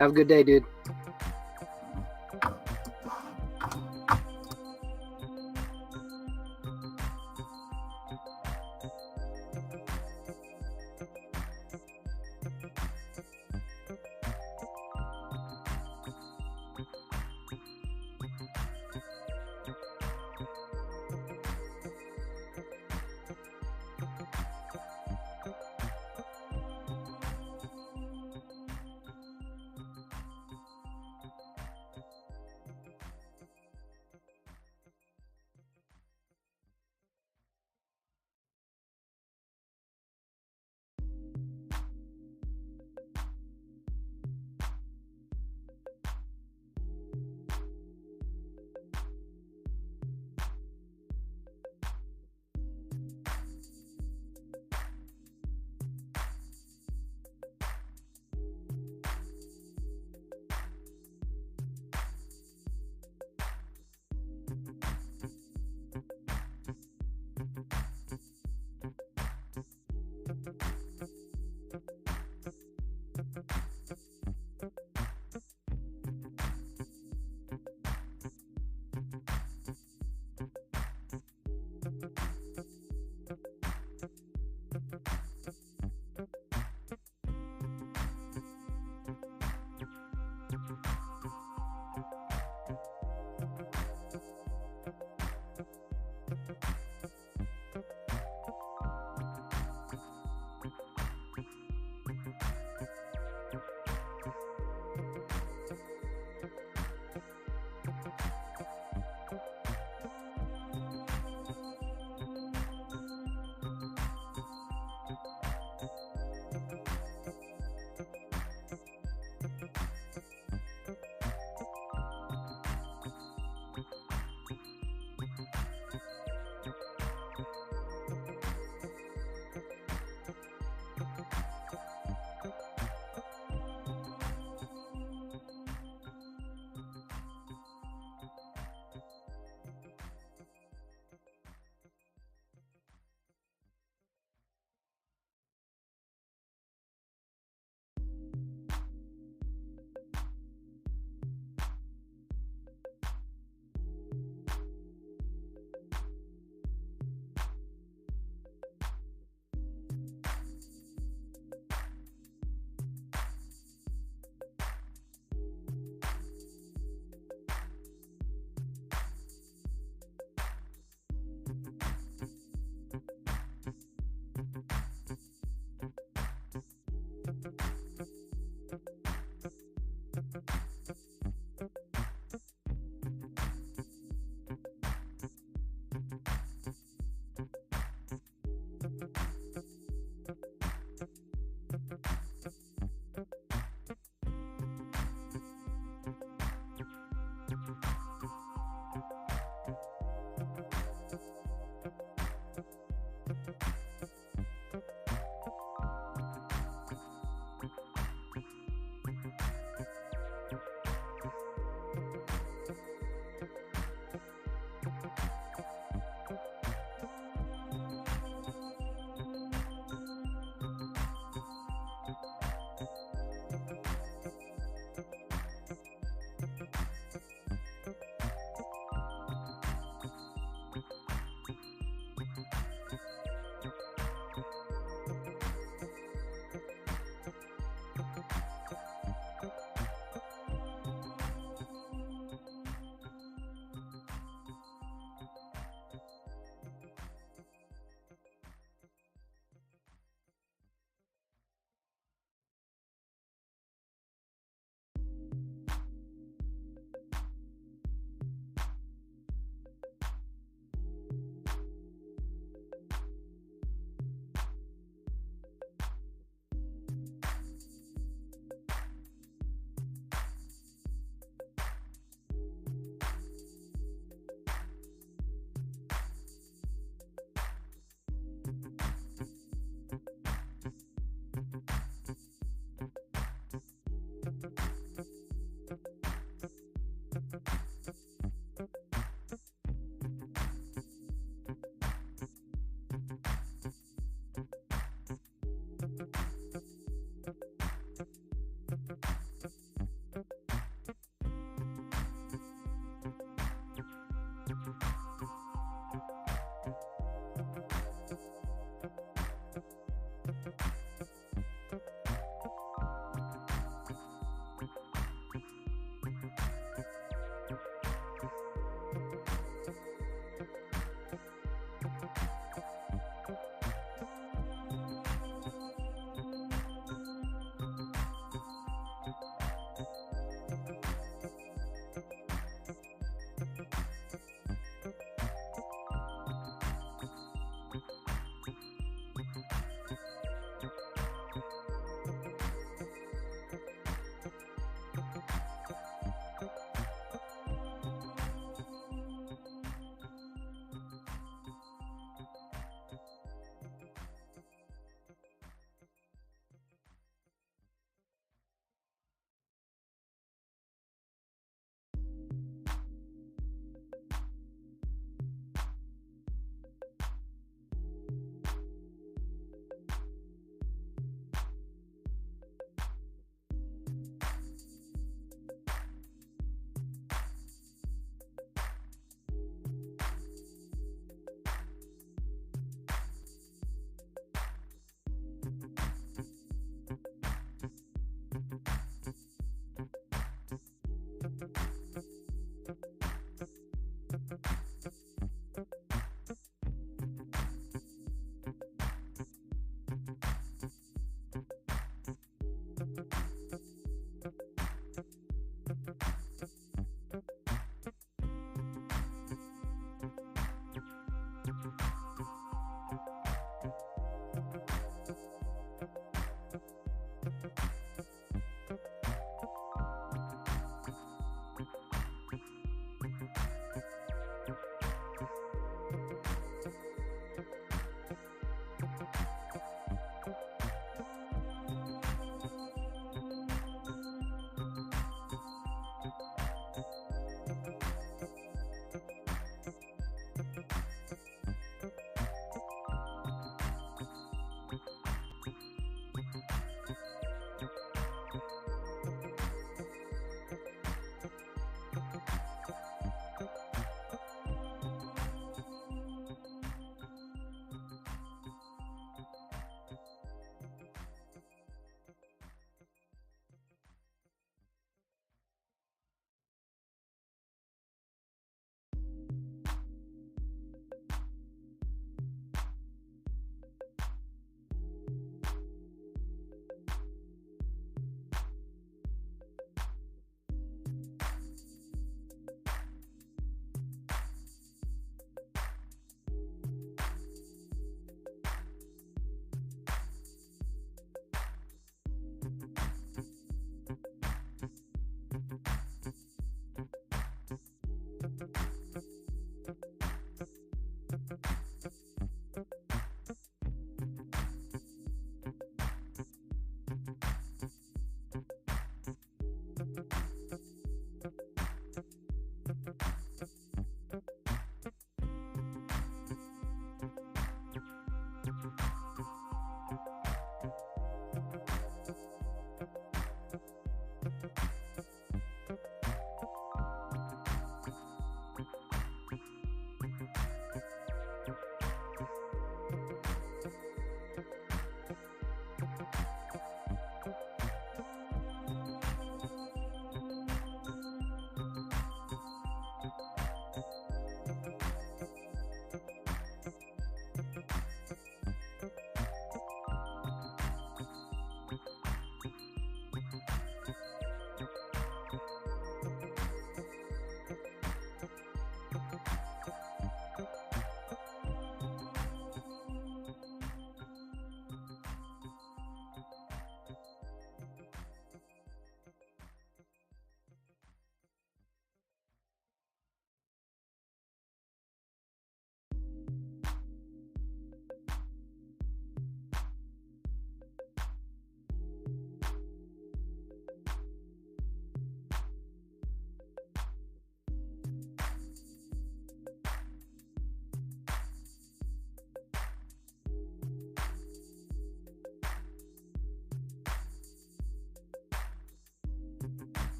Have a good day, dude.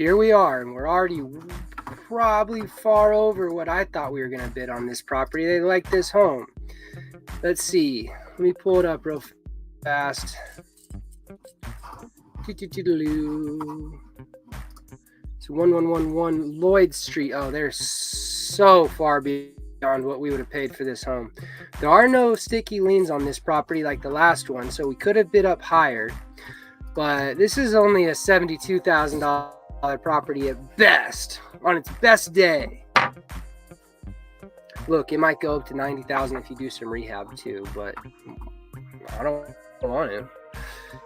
Here we are, and we're already probably far over what I thought we were going to bid on this property. They like this home. Let's see. Let me pull it up real fast. It's 1111 Lloyd Street. Oh, they're so far beyond what we would have paid for this home. There are no sticky liens on this property like the last one, so we could have bid up higher. But this is only a $72,000 property at best, on its best day. Look, it might go up to $90,000 if you do some rehab too, but I don't want to.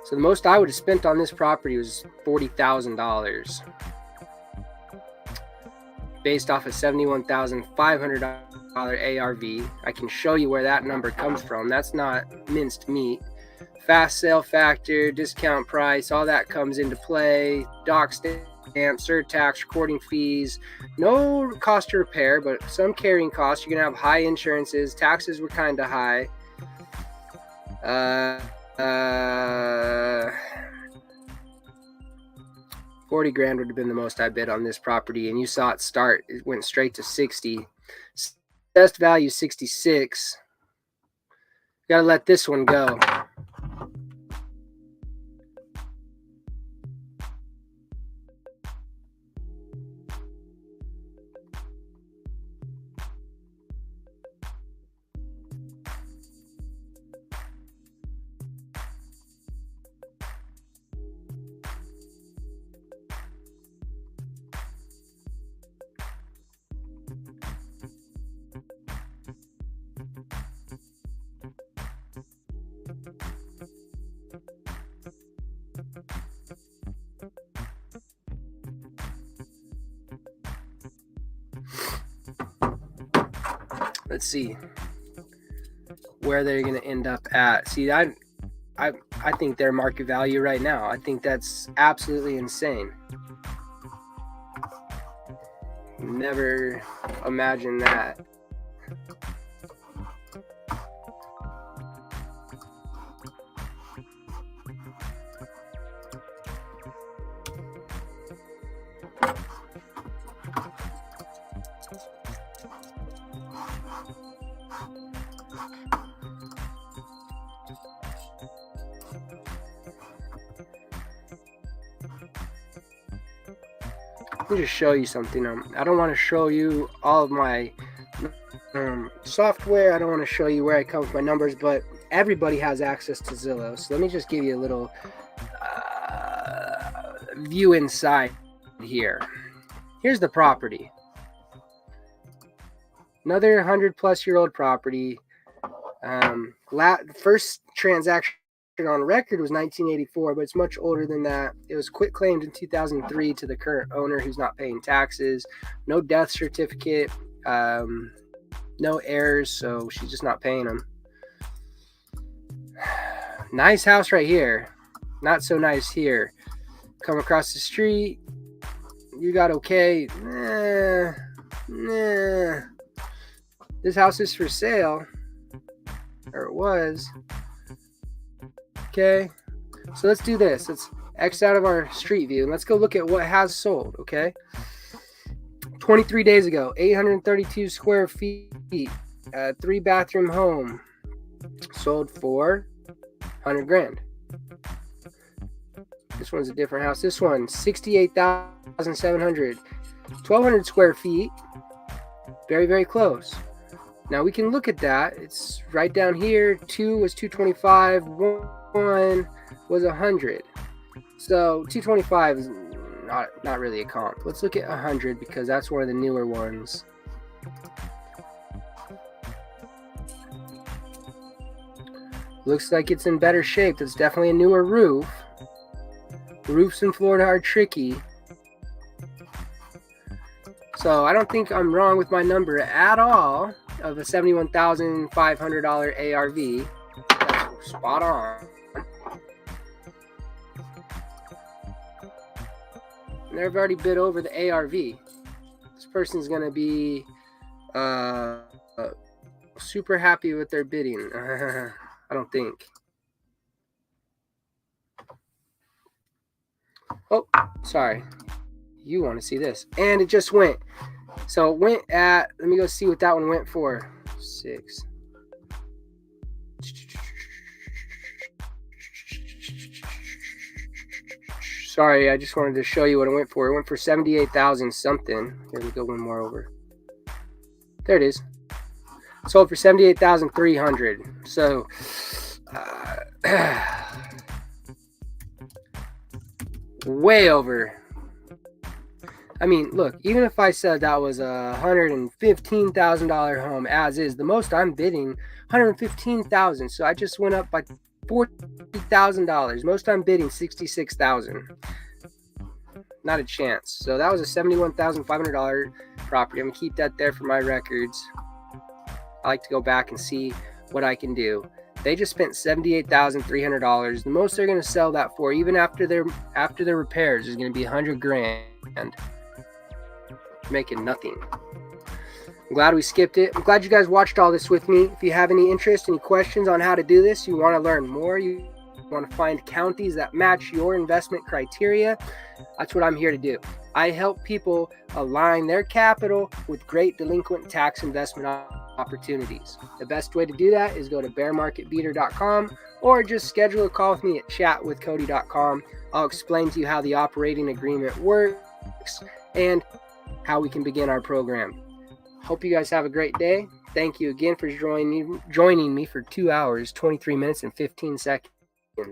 So the most I would have spent on this property was $40,000. Based off a $71,500 ARV. I can show you where that number comes from. That's not minced meat. Fast sale factor, discount price, all that comes into play. Dock stamp, surtax, recording fees. No cost to repair, but some carrying costs. You're going to have high insurances. Taxes were kind of high. 40 grand would have been the most I bid on this property, and you saw it start. It went straight to 60. Best value 66. Got to let this one go. Let's see where they're going to end up at. See, I think their market value right now, I think that's absolutely insane. Never imagined that. Let me just show you something. I don't want to show you all of my software. I don't want to show you where I come with my numbers, but everybody has access to Zillow. So let me just give you a little view inside here. Here's the property. Another 100-plus-year-old property. First transaction on record was 1984, but it's much older than that. It was quit claimed in 2003 to the current owner who's not paying taxes. No death certificate, no heirs, so she's just not paying them. Nice house right here. Not so nice here. Come across the street, you got okay. Nah. This house is for sale, or it was. Okay, so let's do this. Let's X out of our street view and let's go look at what has sold. Okay, 23 days ago, 832 square feet, 3-bathroom home, sold for 100 grand. This one's a different house. This one, 68,700, 1,200 square feet. Very, very close. Now we can look at that. It's right down here. 2 was 225. 1 was 100. So 225 is not really a comp. Let's look at 100 because that's one of the newer ones. Looks like it's in better shape. It's definitely a newer roof. Roofs in Florida are tricky. So I don't think I'm wrong with my number at all of a $71,500 ARV. That's spot on. And they've already bid over the ARV. This person's going to be super happy with their bidding. I don't think. Oh, sorry. You want to see this. And it just went So it went at, let me go see what that one went for. 6. Sorry, I just wanted to show you what it went for. It went for 78,000 something. Here we go, one more over. There it is. Sold for 78,300. So way over. I mean, look, even if I said that was a $115,000 home as is, the most I'm bidding $115,000. So I just went up by $40,000. Most I'm bidding $66,000. Not a chance. So that was a $71,500 property. I'm gonna keep that there for my records. I like to go back and see what I can do. They just spent $78,300. The most they're gonna sell that for, even after their repairs, is gonna be $100,000. Making nothing. I'm glad we skipped it. I'm glad you guys watched all this with me. If you have any interest, any questions on how to do this, you want to learn more, you want to find counties that match your investment criteria, that's what I'm here to do. I help people align their capital with great delinquent tax investment opportunities. The best way to do that is go to bearmarketbeater.com or just schedule a call with me at chatwithcody.com. I'll explain to you how the operating agreement works and how we can begin our program. Hope you guys have a great day. Thank you again for joining me for 2 hours, 23 minutes, and 15 seconds.